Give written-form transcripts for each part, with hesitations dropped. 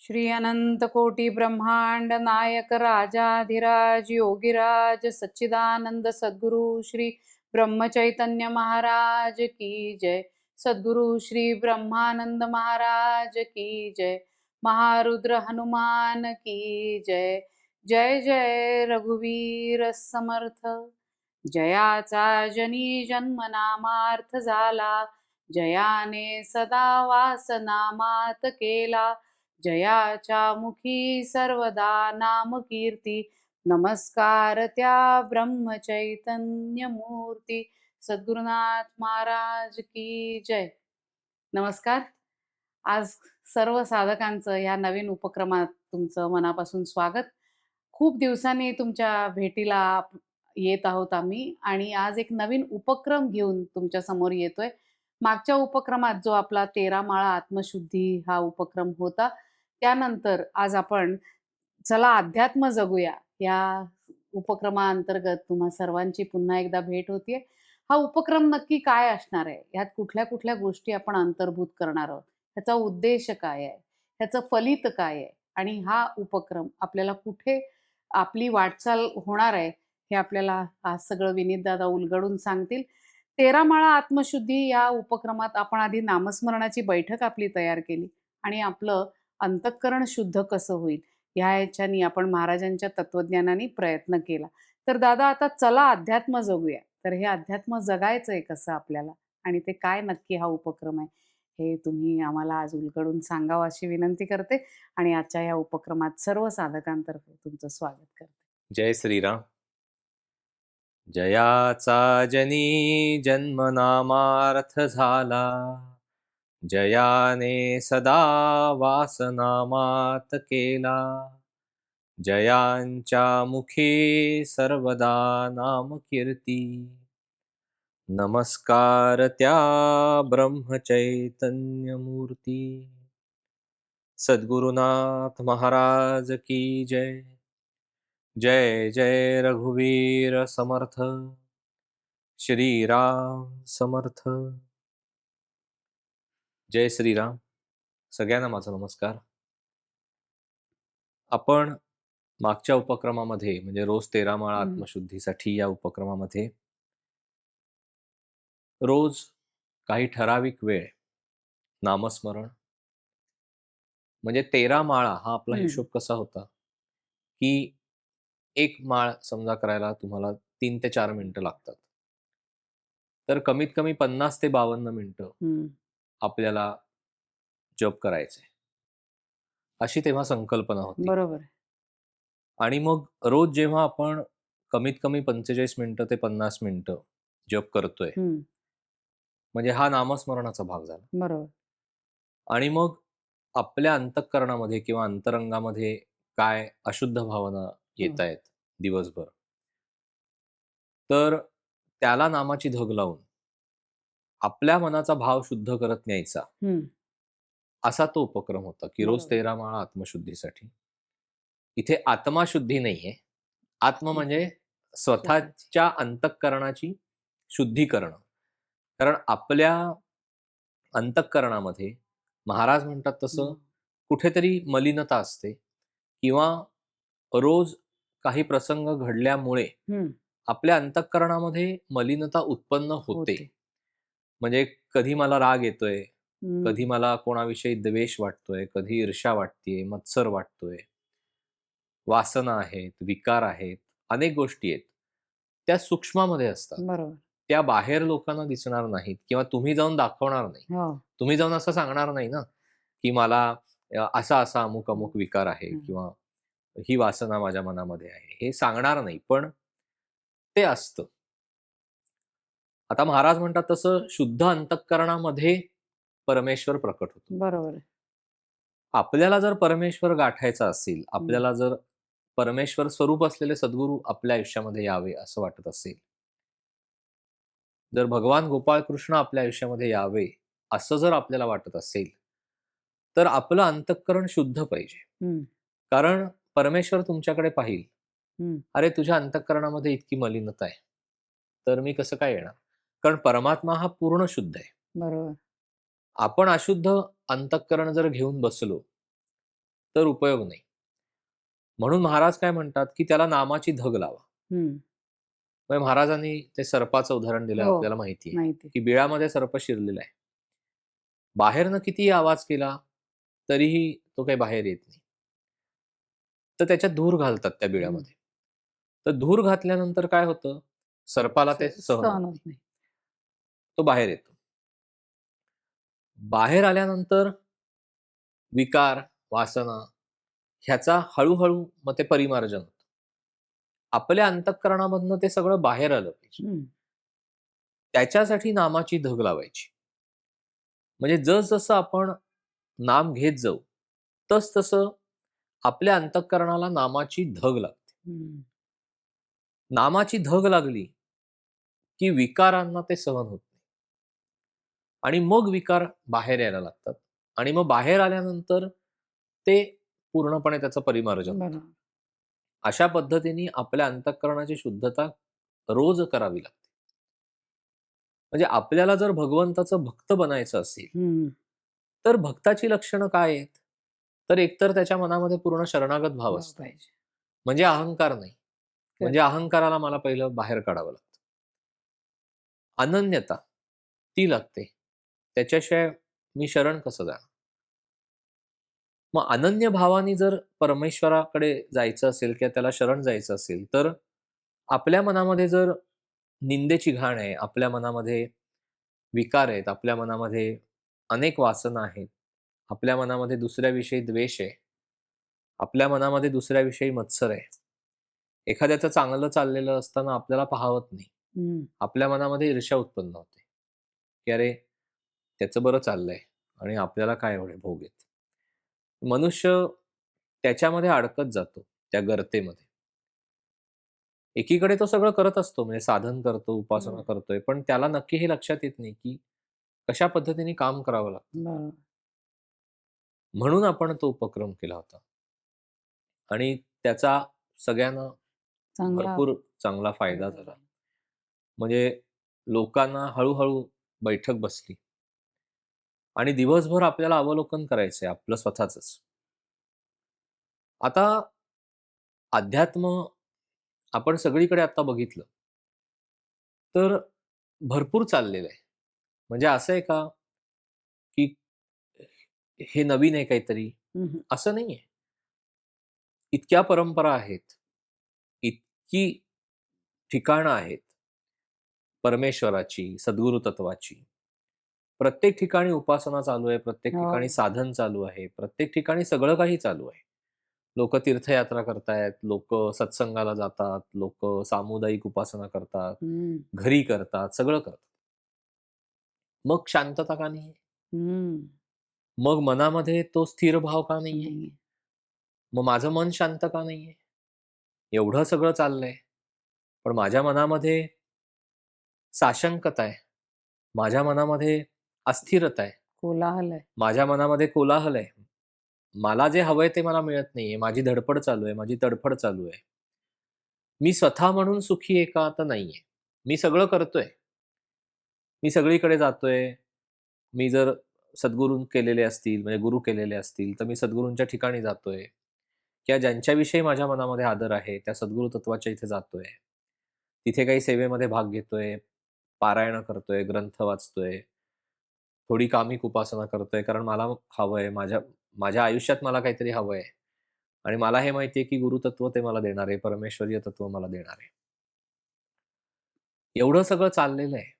श्री अनंत कोटि ब्रह्मांड नायक राजाधिराज योगिराज सच्चिदानंद सद्गुरु श्री ब्रह्म चैतन्य महाराज की जय। सद्गुरु श्री ब्रह्मानंद महाराज की जय। महारुद्र हनुमान की जय। जय जय रघुवीर समर्थ। जयाचा जनी जन्म नामार्थ झाला, जयाने सदा वास नामात केला। जयाच्या मुखी सर्वदा नाम कीर्ती, नमस्कार त्या ब्रह्म चैतन्य मूर्ती। सद्गुरुनाथ महाराज की जय। नमस्कार। आज सर्व साधकांचं या नवीन उपक्रमात तुमचं मनापासून स्वागत। खूप दिवसांनी तुमच्या भेटीला येत आहोत आम्ही आणि आज एक नवीन उपक्रम घेऊन तुमच्या समोर येतोय। मागच्या उपक्रमात जो आपला 13 माळा आत्मशुद्धी हा उपक्रम होता, त्यानंतर आज आपण चला अध्यात्म जगूया या उपक्रमाअंतर्गत तुम्हा सर्वांची पुन्हा एकदा भेट होतीये। हा उपक्रम नक्की काय असणार आहे, ह्यात कुठल्या कुठल्या गोष्टी आपण अंतर्भूत करणार आहोत, ह्याचा उद्देश काय आहे, ह्याचं फलित काय आहे आणि हा उपक्रम आपल्याला कुठे आपली वाटचाल होणार आहे, हे आपल्याला आज सगळं विनीत दादा उलगडून सांगतील। 13 माळा आत्मशुद्धी या उपक्रमात आपण आधी नामस्मरणाची बैठक आपली तयार केली आणि आपलं अंतःकरण शुद्ध कसं होईल ह्या ह्याच्यानी आपण महाराजांच्या तत्वज्ञानाने प्रयत्न केला। तर दादा आता चला अध्यात्म जगूया। तर हे अध्यात्म जगायचंय कसं आपल्याला आणि ते काय नक्की हा उपक्रम आहे, हे तुम्ही आम्हाला आज उलगडून सांगावं अशी विनंती करते आणि आजच्या या उपक्रमात सर्व साधकांतर्फे तुमचं स्वागत करते। जय श्रीराम। जयाचा जनी जन्मनामार्थ झाला, जयाने सदा वासनामात केला। जयांच्या मुखे सर्वदा नाम कीर्ती, नमस्कार त्या ब्रह्म चैतन्य मूर्ती। सद्गुरुनाथ महाराज की जय। जय जय रघुवीर समर्थ। श्री राम समर्थ। जय श्रीराम। सगळ्यांना माझा नमस्कार। आपण मागच्या उपक्रमामध्ये म्हणजे रोज 13 माळा आत्मशुद्धीसाठी या उपक्रमामध्ये रोज काही ठराविक वेळ नामस्मरण म्हणजे 13 माळा हा आपला हिशोब कसा होता की एक माळ समजा करायला तुम्हाला 3 ते 4 मिनिटं लागतात, तर कमीत कमी 50 ते 52 मिनिटं आपल्याला जप करायचे, अशी तेव्हा संकल्पना होती। बरोबर। आणि मग रोज जेव्हा आपण कमीत कमी 45 मिनिटं ते 50 मिनिटं जप करतोय, म्हणजे हा नामस्मरणाचा भाग झाला। बरोबर। आणि मग आपल्या अंतःकरणामध्ये किंवा अंतरंगामध्ये काय अशुद्ध भावना येत आहेत दिवसभर, तर त्याला नामाची धग लावून आपल्या मनाचा भाव शुद्ध करत न्यायचा, असा तो उपक्रम होता की रोज 13 माळा आत्मशुद्धीसाठी। इथे आत्माशुद्धी नाहीये, आत्म म्हणजे स्वतःच्या अंतःकरणाची शुद्धी करणं। कारण आपल्या अंतःकरणामध्ये महाराज म्हणतात तसं कुठेतरी मलिनता असते किंवा रोज काही प्रसंग घडल्यामुळे आपल्या अंतःकरणामध्ये मलिनता उत्पन्न होते। म्हणजे कधी मला राग येतोय, कधी मला कोणाविषयी द्वेष वाटतोय, कधी ईर्ष्या वाटतेय, मत्सर वाटतोय, वासना आहेत, विकार आहेत, अनेक गोष्टी आहेत, त्या सूक्ष्मामध्ये असतात। बरोबर। त्या बाहेर लोकांना दिसणार नाहीत किंवा तुम्ही जाऊन दाखवणार नाही। तुम्ही जाऊन असं सांगणार नाही ना की मला असा असा अमुक अमुक विकार आहे किंवा ही वासना माझ्या मनामध्ये आहे, हे सांगणार नाही, पण ते असतं। आता महाराज म्हणतात तसं शुद्ध अंतःकरणामध्ये परमेश्वर प्रकट होतो। बरोबर। आपल्याला जर परमेश्वर गाठायचा असेल, आपल्याला जर परमेश्वर स्वरूप असलेले सद्गुरू आपल्या आयुष्यामध्ये यावे असं वाटत असेल, जर भगवान गोपाळ कृष्ण आपल्या आयुष्यामध्ये यावे असं जर आपल्याला वाटत असेल, तर आपलं अंतःकरण शुद्ध पाहिजे। कारण परमेश्वर तुमच्याकडे पाहिल, अरे तुझ्या अंतःकरणामध्ये इतकी मलिनता आहे, तर मी कसं काय येणार? कारण परमात्मा हा पूर्ण शुद्ध आहे। बरोबर। आपण अशुद्ध अंतःकरण जर घेऊन बसलो, तर उपयोग नाही. म्हणून महाराज काय म्हणतात, की त्याला नामाची धग लावा. हं. म्हणजे महाराजांनी ते सर्पाचं उदाहरण दिलं हो. आपल्याला माहिती आहे, माहिती. की बिळामध्ये सर्प शिरलेला आहे. बाहेरनं कितीही आवाज केला, तरीही तो काही बाहेर येत नाही. तर त्याच्यात धूर घालतात त्या हं. बिळामध्ये. तर धूर घातल्यानंतर काय होतं? सर्पाला ते सहन होत सहन होत नाही. नाही. तो बाहेर येतो. बाहेर आल्यानंतर विकार, वासना ह्याचा हळू मग ते परिमार्जन होतं. आपल्या अंतःकरणामधनं ते सगळं बाहेर आलं पाहिजे. हं. त्याच्यासाठी नामाची धग लावायची. म्हणजे जसं आपण नाम घेत जाऊ, तसं आपल्या अंतःकरणाला नामाची धग लागते. हं. नामाची धग लागली, की विकारांना ते सहन होत नाही. आणि मग विकार बाहेर यायला लागतात. आणि मग बाहेर आल्यानंतर ते पूर्णपणे त्याचं परिमार्जन होतं. बरोबर. अशा पद्धतीने आपल्या अंतःकरणाची शुद्धता रोज करावी लागते. म्हणजे आपल्याला जर भगवंताचं भक्त बनायचं असेल, हं. तर भक्ताची लक्षणं काय आहेत? तर एकतर त्याच्या मनामध्ये पूर्ण शरणागत भाव असतो. पाहिजे. म्हणजे अहंकार नाही. म्हणजे करेक्ट. अहंकाराला मला पहिलं बाहेर काढावं लागतं. अनन्यता ती लागते. त्याच्याशिवाय मी शरण कसं जाणार? मग अनन्य भावाने जर परमेश्वराकडे जायचं असेल किंवा त्याला शरण जायचं असेल, तर आपल्या मनामध्ये जर निंदेची घाण आहे, आपल्या मनामध्ये विकार आहेत, आपल्या मनामध्ये अनेक वासना आहेत, आपल्या मनामध्ये दुसऱ्याविषयी द्वेष आहे, आपल्या मनामध्ये दुसऱ्याविषयी मत्सर आहे. एखाद्याचं चांगलं चाललेलं असताना आपल्याला पाहावत नाही. हं. आपल्या मनामध्ये ईर्ष्या उत्पन्न होते, की अरे त्याचं बरं चाललंय आणि आपल्याला काय एवढे भोग आहेत. मनुष्य त्याच्यामध्ये अडकत जातो, त्या गर्तेमध्ये. एकीकडे तो सगळं करत असतो, म्हणजे साधन करतो, उपासना हं. करतोय, पण त्याला नक्की हे लक्षात येत नाही, की कशा पद्धतीने काम करावं लागतं. बरोबर. म्हणून आपण तो उपक्रम केला होता आणि त्याचा सगळ्यांना चांगला भरपूर चांगला फायदा फायदा झाला. झाला. म्हणजे लोकांना हळू बैठक बसली आणि दिवसभर आपल्याला अवलोकन करायचंय आपलं स्वतःचंच. आता अध्यात्म आपण सगळीकडे आता बघितलं, तर भरपूर चाललेलं आहे. म्हणजे असं आहे का, की हे नवीन आहे काहीतरी, हं, हं. असं नाहीये. इतक्या परंपरा आहेत, इतकी ठिकाणं आहेत परमेश्वराची, सद्गुरु तत्वाची. प्रत्येक ठिकाणी उपासना चालू आहे, प्रत्येक ठिकाणी हो. साधन चालू आहे, प्रत्येक ठिकाणी सगळं काही चालू आहे. लोकं तीर्थयात्रा करतायत, लोकं सत्संगाला जातात, लोकं सामुदायिक उपासना करतात, हं. घरी करतात, सगळं करतात. मग शांतता का नाहीये? हं. मग मनामध्ये तो स्थिर भाव का नाहीये? नाहीये. मग माझं मन शांत का नाहीये? एवढं सगळं चाललंय, पण माझ्या मनामध्ये साशंकता आहे. माझ्या मनामध्ये अस्थिरता आहे. कोलाहल आहे. माझ्या मनामध्ये कोलाहल आहे. मला जे हवंय ते मला मिळत नाहीये. माझी धडपड चालू आहे. माझी तडफड चालू आहे. मी स्वतः म्हणून सुखी आहे का? तर नाहीये. मी सगळं करतोय. मी सगळीकडे जातोय. मी जर सद्गुरू केलेले असतील, म्हणजे गुरु केलेले असतील, तर मी सद्गुरूंच्या ठिकाणी जातोय किंवा ज्यांच्याविषयी माझ्या मनामध्ये आदर आहे, त्या सद्गुरू तत्वाच्या इथे जातोय. तिथे काही सेवेमध्ये भाग घेतोय, पारायण करतोय, ग्रंथ वाचतोय, थोडी कामिक उपासना करतोय, कारण मला हवंय, माझ्या माझ्या आयुष्यात मला काहीतरी हवंय आणि मला हे माहिती की गुरुतत्व ते मला देणार आहे, परमेश्वरीय तत्व मला देणार आहे. एवढं सगळं चाललेलं आहे.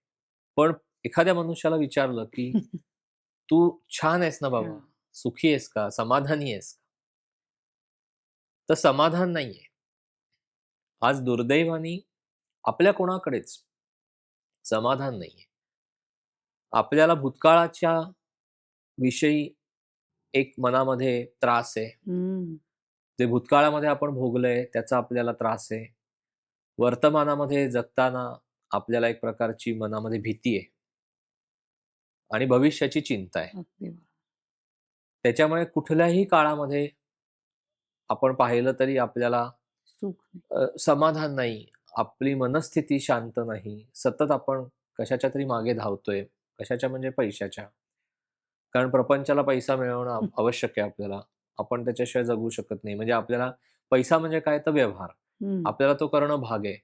पण एखाद्या मनुष्याला विचारलं, की "तू छान आहेस ना बाबा? हां. सुखी आहेस का? समाधानी आहेस का?" तर समाधान नाहीये. आज दुर्दैवाने आपल्या कोणाकडेच समाधान नाहीये. आपल्याला भूतकाळाच्या विषयी एक मनामध्ये त्रास आहे. हं. जे भूतकाळामध्ये आपण भोगलंय त्याचा आपल्याला त्रास आहे. वर्तमानामध्ये जगताना आपल्याला एक प्रकारची मनामध्ये भीती आहे आणि भविष्याची चिंता आहे. अगदी बरोबर. त्याच्यामुळे कुठल्याही काळामध्ये आपण पाहिलं तरी आपल्याला सुख नाही. समाधान नाही. आपली मनस्थिती शांत नाही. सतत आपण कशाच्या तरी मागे धावतोय. कशाच्या म्हणजे पैशाच्या. कारण प्रपंचाला पैसा मिळवणं आवश्यक आहे आपल्याला. आपण त्याच्याशिवाय जगू शकत नाही. म्हणजे आपल्याला पैसा म्हणजे काय तर व्यवहार. हम्म. आपल्याला तो करणं भाग आहे.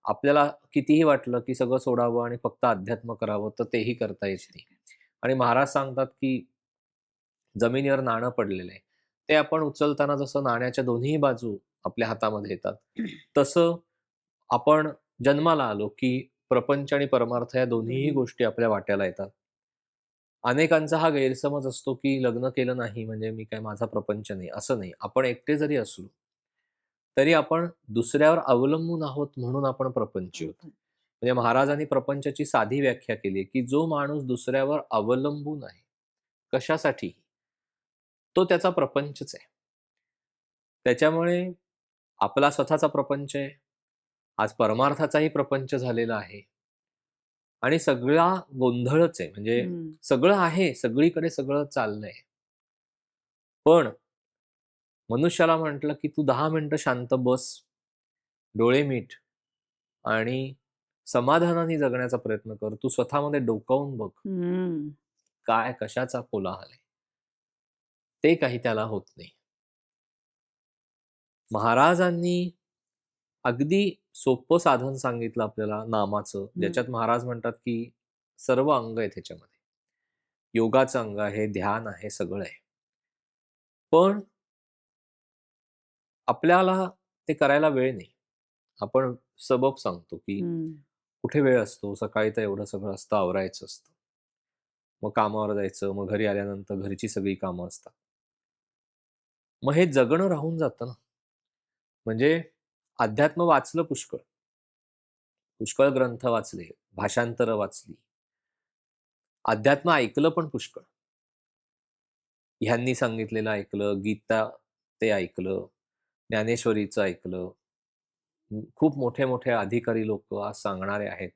आपल्याला कितीही वाटलं, की सगळं सोडावं आणि फक्त अध्यात्म करावं, तर तेही करता येत नाही. आणि महाराज सांगतात, की जमिनीवर नाणं पडलेलं आहे. ते आपण उचलताना जसं नाण्याच्या दोन्ही बाजू आपल्या हातामध्ये येतात, तसं आपण जन्माला आलो, की प्रपंच आणि परमार्थ या दोन्हीही दोन्ही. गोष्टी आपल्या वाट्याला येतात. अनेकांचा हा गैरसमज असतो, की लग्न केलं नाही म्हणजे मी काय माझा प्रपंच नाही, असं नाही. आपण एकटे जरी असलो, तरी आपण दुसऱ्यावर अवलंबून आहोत म्हणून आपण प्रपंची आहोत. म्हणजे महाराजांनी प्रपंचाची साधी व्याख्या केली, की जो माणूस दुसऱ्यावर अवलंबून आहे, कशासाठी? तो त्याचा प्रपंचच आहे. त्याच्यामुळे आपला स्वतःचा प्रपंच आहे. आज परमार्थाचाही प्रपंच झालेला आहे आणि सगळा गोंधळच आहे. म्हणजे हम्म. सगळं आहे, सगळीकडे सगळं चाललंय. पण मनुष्याला म्हटलं, की "तू 10 मिनिटं शांत बस, डोळे मिट आणि समाधानाने जगण्याचा प्रयत्न कर. तू स्वतःमध्ये डोकावून बघ, हम्म. काय कशाचा कोलाहल आहे." ते काही त्याला होत नाही. महाराजांनी अगदी सोपं साधन सांगितलं आपल्याला नामाचं, हम्म. ज्याच्यात महाराज म्हणतात, की सर्व अंग आहे त्याच्यामध्ये. योगाचं अंग आहे, ध्यान आहे, सगळं आहे. पण आपल्याला ते करायला वेळ नाही. आपण सबब सांगतो, की हम्म. कुठे वेळ असतो, सकाळी तर एवढं सगळं असतं, आवरायचं असतं. मग कामावर जायचं, मग घरी आल्यानंतर घरची सगळी कामं असतात. मग हे जगणं राहून जातं ना. म्हणजे अध्यात्म वाचलं पुष्कळ. पुष्कळ ग्रंथ वाचले, भाषांतरं वाचली. अध्यात्म ऐकलं पण पुष्कळ. ह्यांनी सांगितलेलं ऐकलं, गीता ते ऐकलं, ज्ञानेश्वरीचं ऐकलं. खूप मोठे-मोठे अधिकारी लोकं आज सांगणारे आहेत,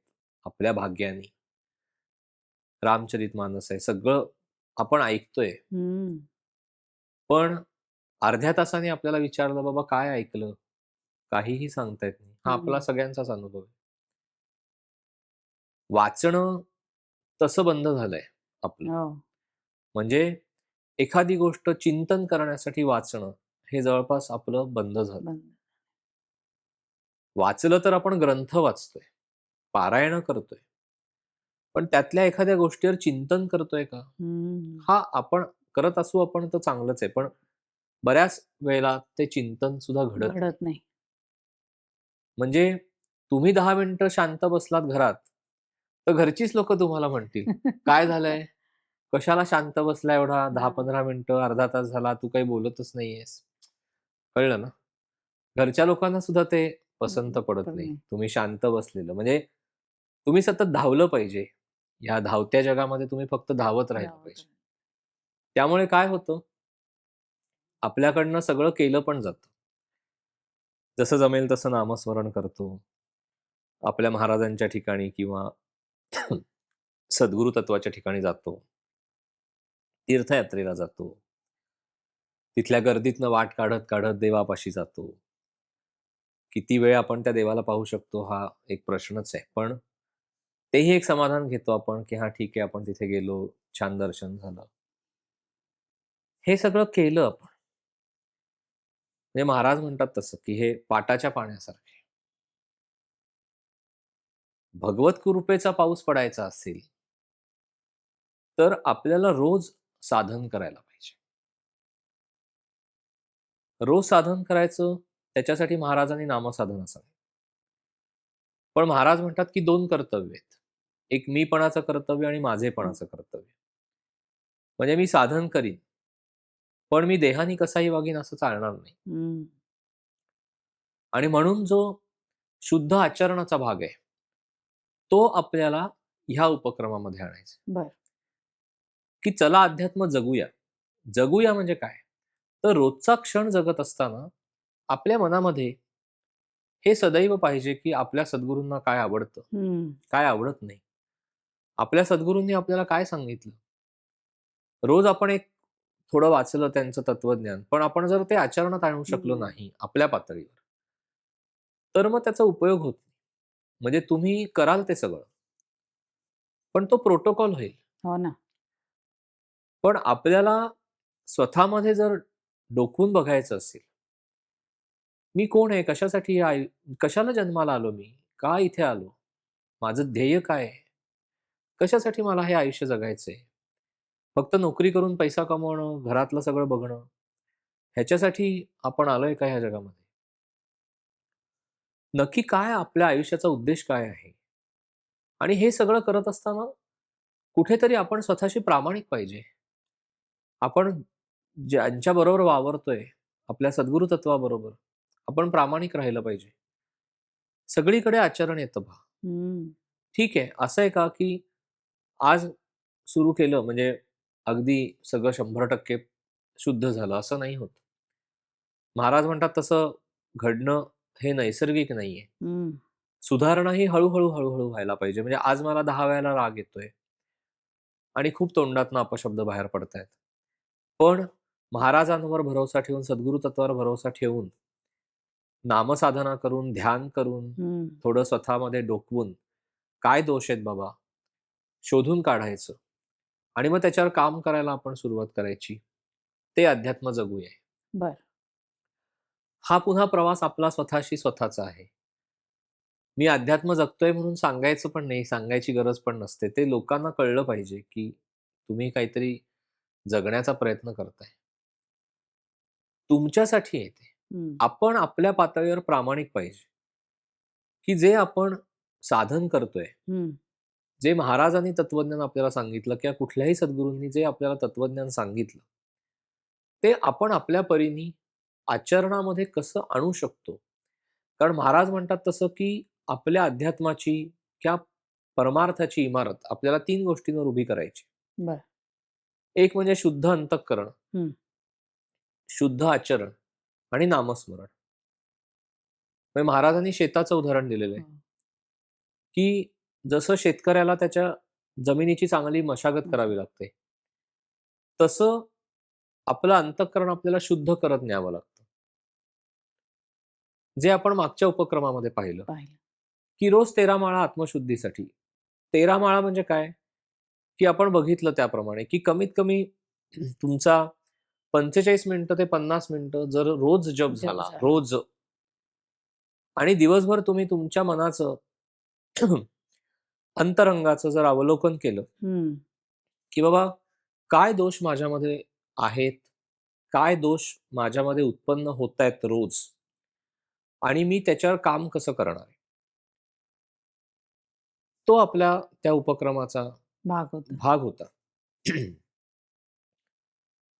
आपल्या भाग्याने. रामचरितमानस आहे, सगळं आपण ऐकतोय. हम्म. पण अर्ध्या तासाने आपल्याला विचारलं, "बाबा काय ऐकलं?" काहीही सांगता येत नाही. हा आपला हम्म. सगळ्यांचाच अनुभव आहे. वाचणं तसं बंद झालंय आपलं. हो. म्हणजे एखादी गोष्ट चिंतन करण्यासाठी वाचणं, हे जवळपास आपलं बंद झालं. बंद. वाचलं तर आपण ग्रंथ वाचतोय, पारायणं करतोय. पण त्यातल्या एखाद्या गोष्टीवर चिंतन करतोय का? हम्म. हां, आपण करत असू आपण तर चांगलंच आहे. पण बऱ्याच वेळेला ते चिंतन सुद्धा घडत नाही. घडत नाही. म्हणजे तुम्ही 10 मिनिटं शांत बसलात घरात, तर घरचीच लोकं तुम्हाला म्हणतील, "काय झालंय? कशाला शांत बसला एवढा हा. 10-15 मिनिटं, अर्धा तास झाला, तू काही बोलतच नाहीयेस." कळलं ना? घरच्या लोकांना सुद्धा ते पसंत पडत पण नाही. नाही. तुम्ही शांत बसलेलं. म्हणजे तुम्ही सतत धावलं पाहिजे. या धावत्या जगामध्ये तुम्ही फक्त धावत राहिलं धावत पाहिजे. राहा. त्यामुळे काय होतं, आपल्याकडनं सगळं केलं पण जातं. जसं जमेल तसं नामस्मरण करतो. आपल्या महाराजांच्या ठिकाणी किंवा सद्गुरू तत्वाच्या ठिकाणी जातो. तीर्थयात्रेला जातो. तिथल्या गर्दीतनं वाट काढत-काढत देवापाशी जातो. किती वेळ आपण त्या देवाला पाहू शकतो हा एक प्रश्नच आहे. पण तेही एक समाधान घेतो आपण, की हां, ठीक आहे आपण तिथे गेलो, छान दर्शन झालं. हे सगळं केलं आपण. म्हणजे महाराज म्हणतात तसं, की हे पाटाच्या पाण्यासारखं आहे. भगवत कृपेचा पाऊस पडायचा असेल, तर आपल्याला रोज साधन करायला पाहिजे. रोज साधन करायचं त्याच्यासाठी महाराजांनी नामसाधना सांगितलं. पण महाराज म्हणतात, की 2 कर्तव्य आहेत. एक मीपणाचं कर्तव्य आणि माझेपणाचं कर्तव्य. म्हणजे मी साधन करीन, पण मी देहाने कसाही वागीन असं चालणार नाही. हम्म. आणि म्हणून जो शुद्ध आचरणाचा भाग आहे, तो आपल्याला ह्या उपक्रमामध्ये आणायचा आहे. बर. की चला अध्यात्म जगूया. जगूया म्हणजे काय? तर रोजचा क्षण जगत असताना आपल्या मनामध्ये हे सदैव पाहिजे, की आपल्या सद्गुरूंना काय आवडतं, हम्म. काय आवडत नाही. आपल्या सद्गुरूंनी आपल्याला काय सांगितलं. रोज आपण एक थोडं वाचलं त्यांचं तत्वज्ञान, पण आपण जर ते आचरणात आणू शकलो हम्म. नाही आपल्या पातळीवर, तर मग त्याचा उपयोग होत नाही. म्हणजे तुम्ही कराल ते सगळं, पण तो प्रोटोकॉल होईल. हो ना. पण आपल्याला स्वतःमध्ये जर डोकवून बघायचं असेल, मी कोण आहे? कशासाठी कशाला जन्माला आलो मी? का इथे आलो? माझं ध्येय काय आहे? कशासाठी मला हे आयुष्य जगायचंय? फक्त नोकरी करून पैसा कमवणं, घरातलं सगळं बघणं, ह्याच्यासाठी आपण आलोय का ह्या जगामध्ये? नक्की काय आपल्या आयुष्याचा उद्देश काय आहे? आणि हे सगळं करत असताना कुठेतरी आपण स्वतःशी प्रामाणिक पाहिजे. आपण ज्यांच्याबरोबर वावरतोय, आपल्या सद्गुरू तत्वाबरोबर, आपण प्रामाणिक राहिलं पाहिजे. सगळीकडे आचरण येतं पहा. हं. ठीक आहे, असं आहे का, की आज सुरू केलं म्हणजे अगदी सगळं 100% शुद्ध झालं, असं नाही होत. महाराज म्हणतात तसं घडणं हे नैसर्गिक नाहीये. हं. सुधारणा ही हळू-हळू, हळू व्हायला पाहिजे. म्हणजे आज मला 10 वेळेला राग येतोय आणि खूप तोंडातनं अपशब्द बाहेर पडतायत. पण महाराजांवर भरोसा ठेवून, सद्गुरू तत्त्वावर भरोसा ठेवून, नामसाधना करून, ध्यान करून, हं. थोडं स्वतःमध्ये डोकवून, काय दोष आहेत बाबा, शोधून काढायचं आणि मग त्याच्यावर काम करायला आपण सुरुवात करायची. ते अध्यात्म जगूया. बरं. हा पुन्हा प्रवास आपला स्वतःशी स्वतःचा आहे. मी अध्यात्म जगतोय म्हणून सांगायचं पण नाही, सांगायची गरज पण नसते. ते लोकांना कळलं पाहिजे, की तुम्ही काहीतरी जगण्याचा प्रयत्न करताय. तुमच्यासाठी आहे ते. हं. आपण आपल्या पातळीवर प्रामाणिक पाहिजे, की जे आपण साधन करतोय, हं. जे महाराजांनी तत्वज्ञान आपल्याला सांगितलं किंवा कुठल्याही सद्गुरूंनी जे आपल्याला तत्वज्ञान सांगितलं, ते आपण आपल्या परीने आचरणामध्ये कसं आणू शकतो. कारण महाराज म्हणतात तसं, की आपल्या अध्यात्माची किंवा परमार्थाची इमारत आपल्याला 3 गोष्टींवर उभी करायची. बरं. एक म्हणजे शुद्ध अंतःकरण, हं. शुद्ध आचरण आणि नामस्मरण. म्हणजे महाराजांनी शेताचं उदाहरण दिलेलं आहे, हो. की जसं शेतकऱ्याला त्याच्या जमिनीची चांगली मशागत अच्छा. करावी लागते, तसं आपलं अंतःकरण आपल्याला शुद्ध करत न्यावं लागतं. जे आपण मागच्या उपक्रमामध्ये पाहिलं, पाहिलं. की रोज 13 माळा आत्मशुद्धीसाठी. 13 माळा म्हणजे काय? की आपण बघितलं त्याप्रमाणे, की कमीत कमी तुमचा 45 मिनिटं ते 50 मिनिटं जर रोज जप जप झाला, झाला. रोज आणि दिवसभर तुम्ही तुमच्या मनाचं अंतरंगाचं जर अवलोकन केलं, हं. की बाबा काय दोष माझ्यामध्ये आहेत? काय दोष माझ्यामध्ये उत्पन्न होतायत रोज? आणि मी त्याच्यावर काम कसं करणार आहे? तो आपल्या त्या उपक्रमाचा भाग होता. भाग होता.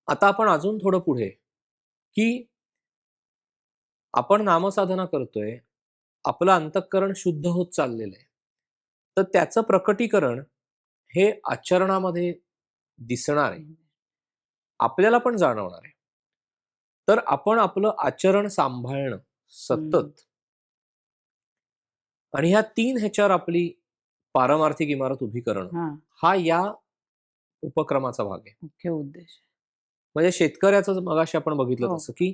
आता आपण अजून थोडं पुढे, की आपण नामसाधना करतोय. आपलं अंतःकरण शुद्ध होत चाललेलं आहे. तर त्याचं प्रकटीकरण हे आचरणामध्ये दिसणार आहे. हं. आपल्याला पण जाणवणार आहे. तर आपण आपलं आचरण सांभाळणं हं. सतत आणि ह्या 3 ह्याच्यावर आपली पारमार्थिक इमारत उभी करणं, हां. हा या उपक्रमाचा भाग आहे. मुख्य उद्देश. म्हणजे शेतकऱ्याचं मगाशी आपण बघितलं हो. तसं, की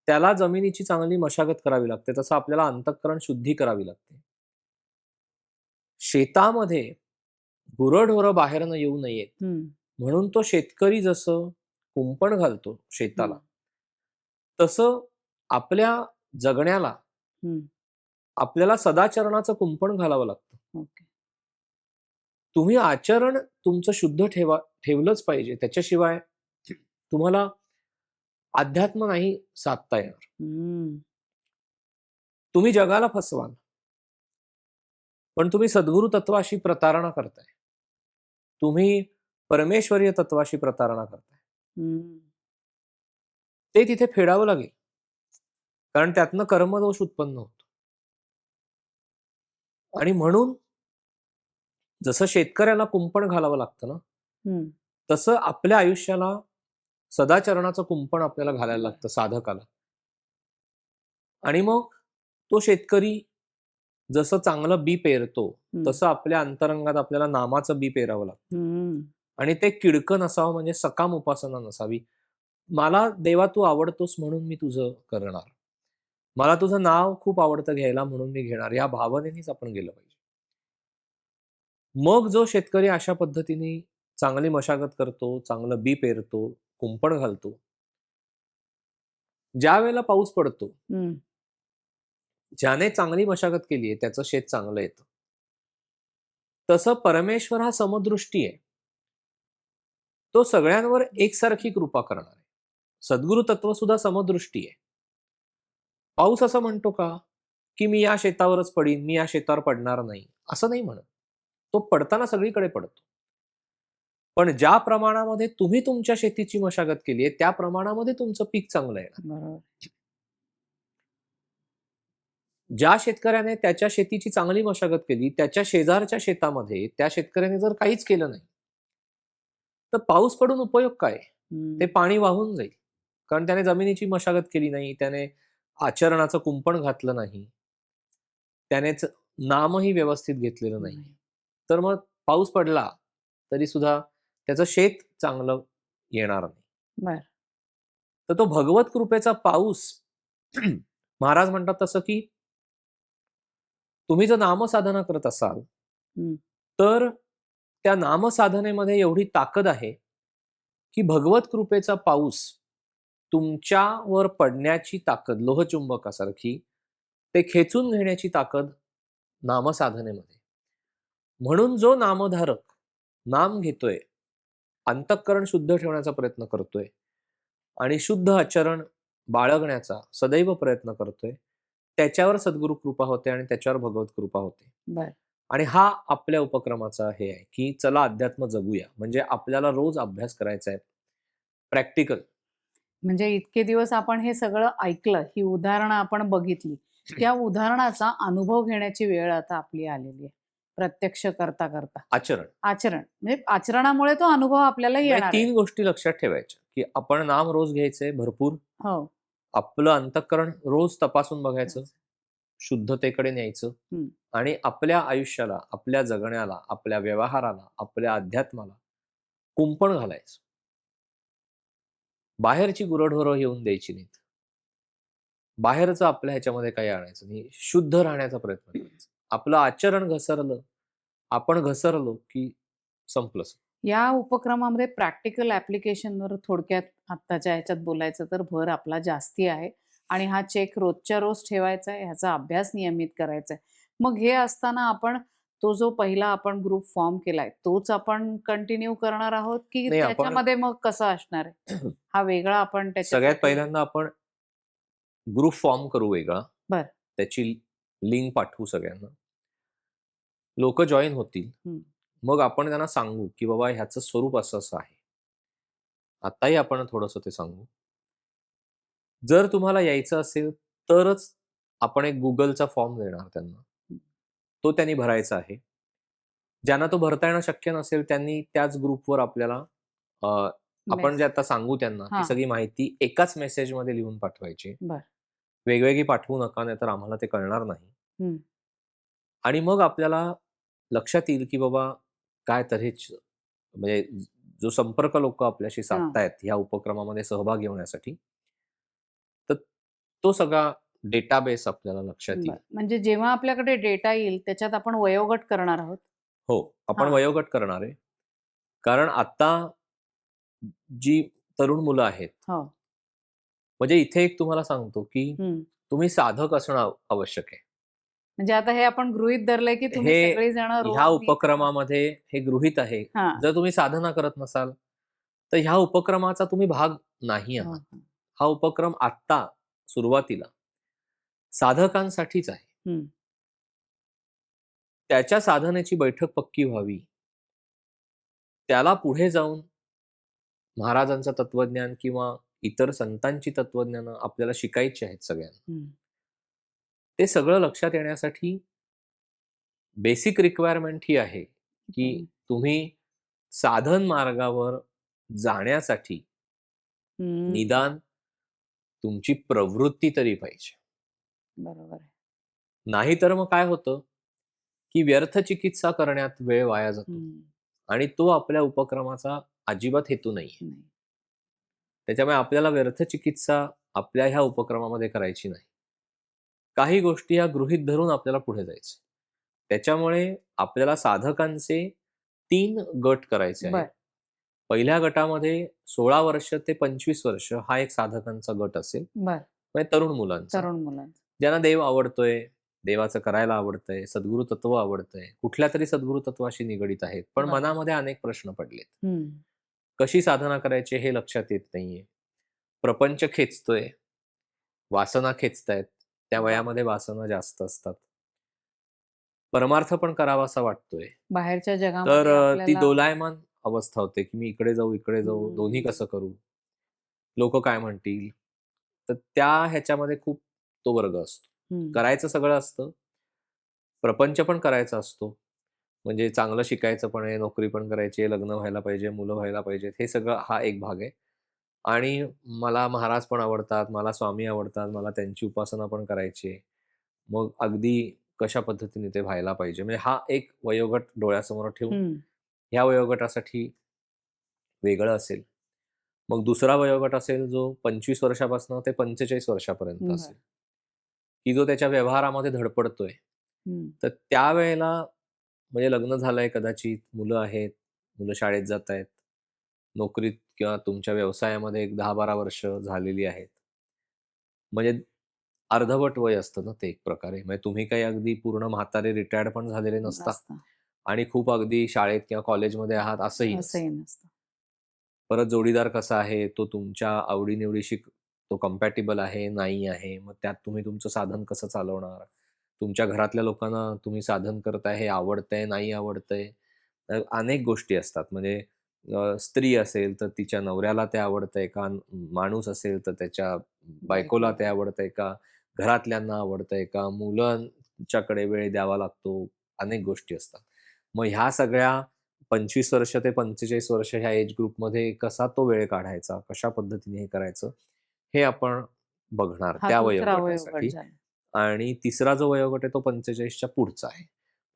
त्याला जमिनीची चांगली मशागत करावी लागते. तसं आपल्याला अंतःकरण शुद्धी करावी लागते. शेतामध्ये गुरंढोरं बाहेरनं येऊ नयेत, हं. म्हणून तो शेतकरी जसं कुंपण घालतो शेताला, हं. तसं आपल्या जगण्याला हं. आपल्याला सदाचरणाचं कुंपण घालावं लागतं. ओके. तुम्ही आचरण तुमचं शुद्ध ठेवलंच पाहिजे. त्याच्याशिवाय तुम्हाला अध्यात्म नाही साधता येणार. हं. तुम्ही जगाला फसवाल, पण तुम्ही सद्गुरू तत्वाशी प्रतारणा करताय. तुम्ही परमेश्वरीय तत्वाशी प्रतारणा करताय. हं. ते तिथे फेडावं लागेल. कारण त्यातनं कर्मदोष उत्पन्न होतो. आणि म्हणून जसं शेतकऱ्याला कुंपण घालावं लागतं ना, हं. तसं आपल्या आयुष्याला सदाचरणाचं कुंपण आपल्याला घालायला बरं. लागतं साधकाला. आणि मग तो शेतकरी जसं चांगलं बी पेरतो, हं. तसं आपल्या अंतरंगात आपल्याला नामाचं बी पेरावं लागतं. हं. आणि ते किडकं नसावं म्हणजे सकाम उपासना नसावी. मला देवा तू आवडतोस म्हणून मी तुझं करणार. मला तुझं नाव खूप आवडतं घ्यायला म्हणून मी घेणार. या भावनेनेच आपण गेलं पाहिजे. मग जो शेतकरी अशा पद्धतीने चांगली मशागत करतो, चांगलं बी पेरतो, कुंपण घालतो, ज्या वेळेला पाऊस पडतो, हम्म. ज्याने चांगली मशागत केली आहे त्याचं शेत चांगलं येतं. तसं परमेश्वर हा समदृष्टी आहे. तो सगळ्यांवर एकसारखी कृपा करणार आहे. सद्गुरु तत्व सुद्धा समदृष्टी आहे. पाऊस असं म्हणतो का, की मी या शेतावरच पडीन, मी या शेतावर पडणार नाही, असं नाही म्हणत. तो पडताना सगळीकडे पडतो. पण ज्या प्रमाणामध्ये तुम्ही तुमच्या शेतीची मशागत केली आहे, त्या प्रमाणामध्ये तुमचं पीक चांगलं येणार. बरोबर. ज्या शेतकऱ्याने त्याच्या शेतीची चांगली मशागत केली, त्याच्या शेजारच्या शेतामध्ये त्या शेतकऱ्याने जर काहीच केलं नाही, तर पाऊस पडून उपयोग काय? हम्म. ते पाणी वाहून जाईल. कारण त्याने जमिनीची मशागत केली नाही, त्याने आचरणाचं कुंपण घातलं नाही, त्यानेच नामही व्यवस्थित घेतलेलं नाही. तर मग पाऊस पडला तरी सुद्धा त्याचं शेत चांगलं येणार नाही. बर. तर तो भगवत कृपेचा पाऊस महाराज म्हणतात तसं की तुम्ही जर नामसाधना करत असाल, हम्म. तर त्या नामसाधनेमध्ये एवढी ताकद आहे की भगवत कृपेचा पाऊस तुमच्यावर पडण्याची ताकद लोहचुंबकासारखी, ते खेचून घेण्याची ताकद नामसाधनेमध्ये. म्हणून जो नामधारक नाम घेतोय, अंतःकरण शुद्ध ठेवण्याचा प्रयत्न करतोय आणि शुद्ध आचरण बाळगण्याचा सदैव प्रयत्न करतोय, त्याच्यावर सद्गुरु कृपा होते आणि त्याच्यावर भगवत कृपा होते. बर. आणि हा आपल्या उपक्रमाचा हे आहे की चला अध्यात्म जगूया. म्हणजे आपल्याला रोज अभ्यास करायचा आहे, प्रॅक्टिकल. म्हणजे इतके दिवस आपण हे सगळं ऐकलं, ही उदाहरणं आपण बघितली. त्या उदाहरणाचा अनुभव घेण्याची वेळ आता आपली आलेली आहे. प्रत्यक्ष करता करता आचरण आचरण, म्हणजे आचरणामुळे तो अनुभव आपल्याला म्हणजे येणार आहे. 3 गोष्टी लक्षात ठेवायच्या की आपण नाम रोज घ्यायचंय भरपूर, हो. आपलं अंतःकरण रोज तपासून बघायचं, शुद्धतेकडे न्यायचं हम्म. आणि आपल्या आयुष्याला, आपल्या जगण्याला, आपल्या व्यवहाराला, आपल्या अध्यात्माला कुंपण घालायचं. बाहेरची गुरंढोरं येऊन द्यायची नाहीत. बाहेरचं आपल्या ह्याच्यामध्ये काही आणायचं नाही. शुद्ध राहण्याचा प्रयत्न करायचा. आपलं आचरण घसरलं, आपण घसरलो की संपलं. या उपक्रमामध्ये प्रॅक्टिकल ॲप्लिकेशनवर थोडक्यात आत्ताच्या ह्याच्यात बोलायचं तर भर आपला जास्ती आहे आणि हा चेक रोजच्या रोज ठेवायचा आहे, ह्याचा अभ्यास नियमित करायचा आहे. मग हे असताना आपण तो जो पहिला आपण ग्रुप फॉर्म केलाय, तोच आपण कंटिन्यू करणार आहोत, की नाही, आपण त्याच्यामध्ये मग कसं असणार आहे? हा वेगळा आपण सगळ्यात त्याच्यासाठी पहिल्यांदा आपण ग्रुप फॉर्म करू वेगळा. बरं. त्याची लिंक पाठवू सगळ्यांना. लोकं जॉइन होतील. हं. मग आपण त्यांना सांगू, की बाबा ह्याचं स्वरूप असं-असं आहे. आत्ताही आपण थोडंसं ते सांगू. जर तुम्हाला यायचं असेल, तरच आपण एक Googleचा फॉर्म देणार त्यांना. तो त्यांनी भरायचा आहे. ज्यांना तो भरता येणं शक्य नसेल, त्यांनी त्याच ग्रुपवर आपल्याला अ, आपण जे आता सांगू त्यांना, ती हां. सगळी माहिती एकाच मेसेजमध्ये लिहून पाठवायची. बरं. वेगवेगळी पाठवू नका, नाहीतर आम्हाला ते कळणार नाही. हं. आणि मग आपल्याला लक्षात येईल, की बाबा काय तऱ्हेच म्हणजे जो संपर्क लोकं आपल्याशी हां. साधतायत ह्या उपक्रमामध्ये सहभागी होण्यासाठी, तर तो सगळा डेटाबेस आपल्याला लक्षात येईल. बरं. म्हणजे जेव्हा आपल्याकडे डेटा येईल, त्याच्यात आपण वयोगट करणार आहोत? हो, आपण हां. वयोगट करणार आहे. कारण आता जी तरुण मुलं आहेत, हो. म्हणजे इथे एक तुम्हाला सांगतो, की हं. तुम्ही साधक असणं आवश्यक आहे. म्हणजे आता हे आपण गृहीत धरलंय, की तुम्ही हे सगळीजण ह्या रोज नीट उपक्रमामध्ये हे गृहीत आहे. हां. जर तुम्ही साधना करत नसाल, तर ह्या उपक्रमाचा तुम्ही भाग नाही हो, आहात. हो. हा उपक्रम आत्ता सुरुवातीला साधकांसाठीच आहे. हं. त्याच्या साधनेची बैठक पक्की व्हावी. त्याला पुढे जाऊन महाराजांचं तत्वज्ञान किंवा इतर संतांची तत्वज्ञानं आपल्याला शिकायची आहेत सगळ्यांना. हं. ते सगळं लक्षात येण्यासाठी बेसिक रिक्वायरमेंट ही आहे, की हं. तुम्ही साधन मार्गावर जाण्यासाठी हं. निदान तुमची प्रवृत्ती तरी पाहिजे. बरोबर आहे. नाहीतर मग काय होतं, की व्यर्थ चिकित्सा करण्यात वेळ वाया जातो हं. आणि तो आपल्या उपक्रमाचा अजिबात हेतू नाहीये. नाही. त्याच्यामुळे आपल्याला व्यर्थ चिकित्सा आपल्या ह्या उपक्रमामध्ये करायची नाही. काही गोष्टी ह्या गृहीत धरून आपल्याला पुढे जायचं. त्याच्यामुळे आपल्याला साधकांचे 3 गट करायचे आहेत. बरं. पहिल्या गटामध्ये 16 वर्ष ते 25 वर्ष हा एक साधकांचा गट असेल, बर. म्हणजे तरुण मुलांचा, तरुण मुलांचं. ज्यांना देव आवडतोय, देवाचं करायला आवडतंय, सद्गुरु तत्व आवडतंय, कुठल्या तरी सद्गुरु तत्वाशी निगडीत आहेत, पण बरं. मनामध्ये अनेक प्रश्न पडलेत. हं. कशी साधना करायची हे लक्षात येत नाहीये. प्रपंच खेचतोय, वासना खेचतायत. त्या वाह! वयामध्ये वासना जास्त असतात. परमार्थ पण करावासा वाटतोय. बाहेरच्या तर जगामध्ये ती आपल्याला दोलायमान अवस्था होते, की मी इकडे जाऊ, इकडे जाऊ, दोन्ही हं. कसं करू? लोकं काय म्हणतील? तर त्या ह्याच्यामध्ये खूप तो वर्ग असतो. हं. करायचं सगळं असतं. प्रपंच पण करायचा असतो. म्हणजे चांगलं शिकायचं पण आहे, नोकरी पण करायची आहे, लग्न व्हायला पाहिजे, मुलं व्हायला पाहिजेत. हे सगळं हा एक भाग आहे. आणि मला महाराज पण आवडतात, मला स्वामी आवडतात, मला त्यांची उपासना पण करायची आहे. मग अगदी कशा पद्धतीने ते व्हायला पाहिजे. म्हणजे हा एक वयोगट डोळ्यासमोर ठेवून हं. ह्या वयोगटासाठी वेगळं असेल. मग दुसरा वयोगट असेल जो 25 वर्षापासून ते 45 वर्षापर्यंत बरं. असेल, की जो त्याच्या व्यवहारामध्ये धडपडतोय. हं. तर त्यावेळेला म्हणजे लग्न झालंय कदाचित, मुलं आहेत, मुलं शाळेत जातायत, नोकरीत किंवा तुमच्या व्यवसायामध्ये एक 10-12 वर्ष झालेली आहेत. म्हणजे अर्धवट वय असतं ना ते एक प्रकारे. म्हणजे तुम्ही काही अगदी पूर्ण म्हातारे रिटायर्ड पण झालेले नसता नसतं. आणि खूप अगदी शाळेत किंवा कॉलेजमध्ये आहात असंही नसतं. असंही नसतं. परत जोडीदार कसा आहे, तो तुमच्या आवडी-निवडीशी तो कम्पॅटिबल आहे, नाही आहे. मग त्यात तुम्ही तुमचं साधन कसं चालवणार? तुमच्या घरातल्या लोकांना तुम्ही साधन करताय हे आवडतंय, नाही आवडतंय. अनेक गोष्टी असतात. म्हणजे स्त्री असेल तर तिच्या नवऱ्याला ते आवडतंय का? माणूस असेल तर त्याच्या बायकोला ते बायकोला. आवडतंय का? घरातल्यांना आवडतंय का? मुलांच्याकडे वेळ द्यावा लागतो. अनेक गोष्टी असतात. मग ह्या सगळ्या 25 वर्ष ते 45 वर्ष ह्या एज ग्रुपमध्ये कसा तो वेळ काढायचा, कशा पद्धतीने हे करायचं, हे आपण बघणार हा त्या दुसरा वयोगट वयोगटासाठी. झाला. आणि तिसरा जो वयोगट आहे तो 45च्या पुढचा आहे.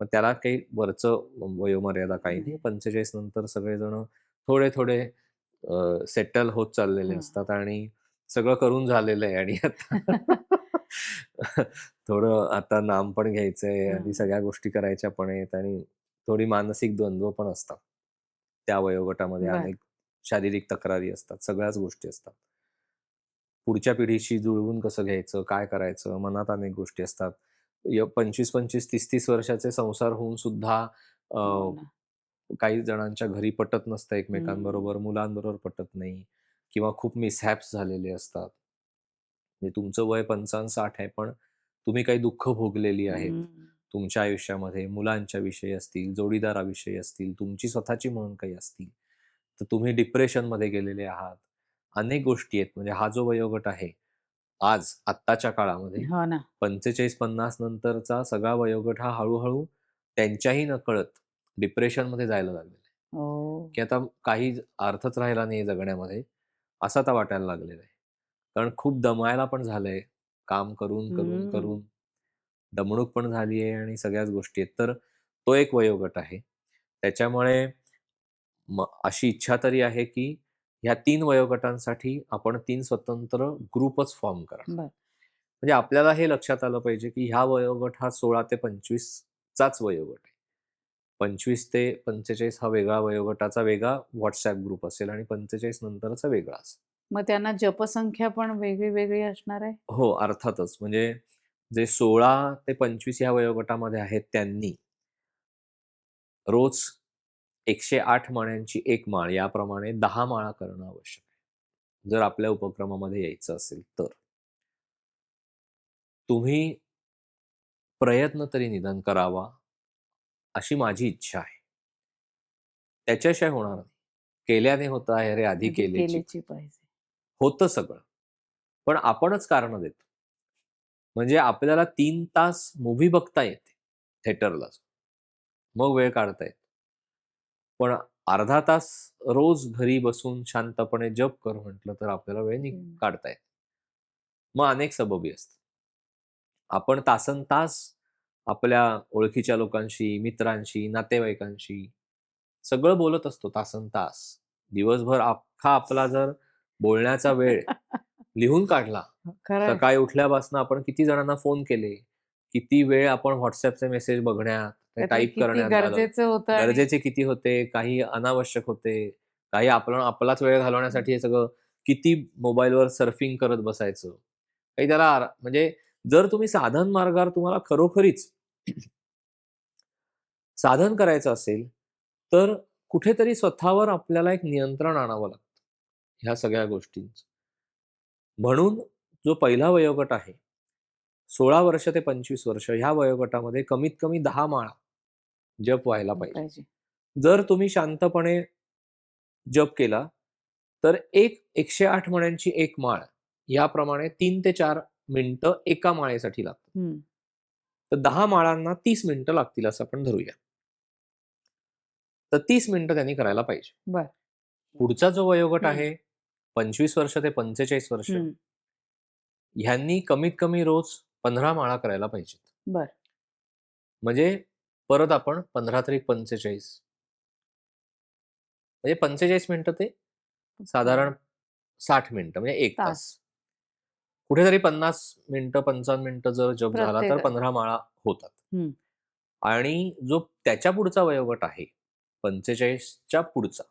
मग त्याला काही वरचं वयोमर्यादा काही नाही. नाही. 45 नंतर सगळेजण थोडे-थोडे सेटल होत चाललेले हं. असतात आणि सगळं करून झालेलं आहे आणि आता थोडं आता नाम पण घ्यायचंय आणि हं. सगळ्या गोष्टी करायच्या पण आहेत आणि थोडी मानसिक द्वंद्व पण असतात. त्या वयोगटामध्ये बरं. अनेक शारीरिक तक्रारी असतात, सगळ्याच गोष्टी असतात. पुढच्या पिढीशी जुळवून कसं घ्यायचं, काय करायचं, मनात अनेक गोष्टी असतात. 25-25, 30-30 वर्षाचे संसार होऊन सुद्धा हो अ, ना. काही जणांच्या घरी पटत नसतं हं. एकमेकांबरोबर, मुलांबरोबर पटत नाही किंवा खूप मिसहॅप्स झालेले असतात. म्हणजे तुमचं वय 55-60 आहे, पण तुम्ही काही दुःख भोगलेली आहेत. हं. तुमच्या आयुष्यामध्ये मुलांच्या विषयी असतील, जोडीदाराविषयी असतील, तुमची स्वतःची म्हणून काही असतील. तर तुम्ही डिप्रेशनमध्ये गेलेले आहात. अनेक गोष्टी आहेत. म्हणजे हा जो वयोगट आहे, आज आत्ताच्या काळामध्ये हो ना. 45-50 नंतरचा सगळा वयोगट हा हळू त्यांच्याही नकळत डिप्रेशनमध्ये जायला लागलेला आहे. हो. की आता काही अर्थच राहिला नाही जगण्यामध्ये, असं आता वाटायला लागलेलं आहे. कारण खूप दमायला पण झालंय. काम करून, करून, हं. करून दमणूक पण झाली आहे आणि सगळ्याच गोष्टी आहेत. तर तो एक वयोगट आहे. त्याच्यामुळे अशी इच्छा तरी आहे, की ह्या 3 वयोगटांसाठी आपण 3 स्वतंत्र ग्रुपच फॉर्म करणार. बरं. म्हणजे आपल्याला हे लक्षात आलं पाहिजे, की ह्या वयोगट हा 16 ते 25 चाच वयोगट आहे. 25 ते 45 हा वेगळा वयोगटाचा वेगळा WhatsApp ग्रुप असेल आणि 45 नंतरचा वेगळा असेल. मग त्यांना जपसंख्या पण वेगळी-वेगळी असणार आहे? हो, अर्थातच. म्हणजे जे 16 ते 25 या वयोगटामध्ये आहेत त्यांनी रोज 108 माळ्यांची 1 माळ याप्रमाणे 10 माळा करणं आवश्यक आहे. जर आपल्या उपक्रमामध्ये यायचं असेल तर. तुम्ही प्रयत्न तरी निदान करावा, अशी माझी इच्छा आहे. त्याच्याशिवाय होणार नाही. केल्याने होतं आहे रे आधी आधी केलेची केलीची पाहिजे. पाहिजे. होतं सगळं. पण आपणच कारणं देतो. म्हणजे आपल्याला 3 तास मूव्ही बघता येते थिएटरला. मग वेळ काढता येतो. पण अर्धा तास रोज घरी बसून शांतपणे जप कर म्हटलं तर आपल्याला वेळ हं. काढता येतो. मग अनेक सबबी असतात. आपण तासनतास आपल्या ओळखीच्या लोकांशी, मित्रांशी, नातेवाईकांशी सगळं बोलत असतो तासनतास. दिवसभर अख्खा आपला जर बोलण्याचा वेळ लिहून काढला, खरं सकाळी उठल्यापासून आपण किती जणांना फोन केले, किती वेळ आपण WhatsAppचे मेसेज बघण्यात, ते त्यातलं टाइप किती करण्यात घालवला. गरजेचं होतं आणि गरजेचे किती होते, काही अनावश्यक होते. काही आपलाच वेळ घालवण्यासाठी हे सगळं किती मोबाईलवर सर्फिंग करत बसायचं. काही त्याला म्हणजे जर तुम्ही साधन मार्गावर तुम्हाला खरोखरीच साधन करायचं असेल, तर कुठेतरी स्वतःवर आपल्याला एक नियंत्रण आणावं लागतं, ह्या सगळ्या गोष्टींचं. म्हणून जो पहिला वयोगट आहे, 16 वर्ष ते 25 वर्ष ह्या वयोगटामध्ये कमीत कमी 10 माळा जप व्हायला पाहिजे. पाहिजे. जर तुम्ही शांतपणे जप केला, तर 108 मण्यांची एक माळ याप्रमाणे 3 ते 4 मिनिटं एका माळेसाठी लागतात. हं. तर 10 माळांना 30 मिनिटं लागतील असं आपण धरूया. तर 30 मिनिटं त्यांनी करायला पाहिजे. बरं. पुढचा जो वयोगट हं. आहे 25 वर्ष ते 45 वर्ष हं. ह्यांनी कमीत कमी रोज 15 माळा करायला पाहिजेत. बरं. म्हणजे परत आपण 15 त्रिक 45 म्हणजे 45 मिनिटं ते साधारण 60 मिनिटं म्हणजे 1 तास. तास. कुठेतरी 50 मिनिटं 55 मिनिटं जर जप झाला तर प्रत्येक 15 माळा होतात. हं. आणि जो त्याच्या पुढचा वयोगट आहे 45च्या पुढचा,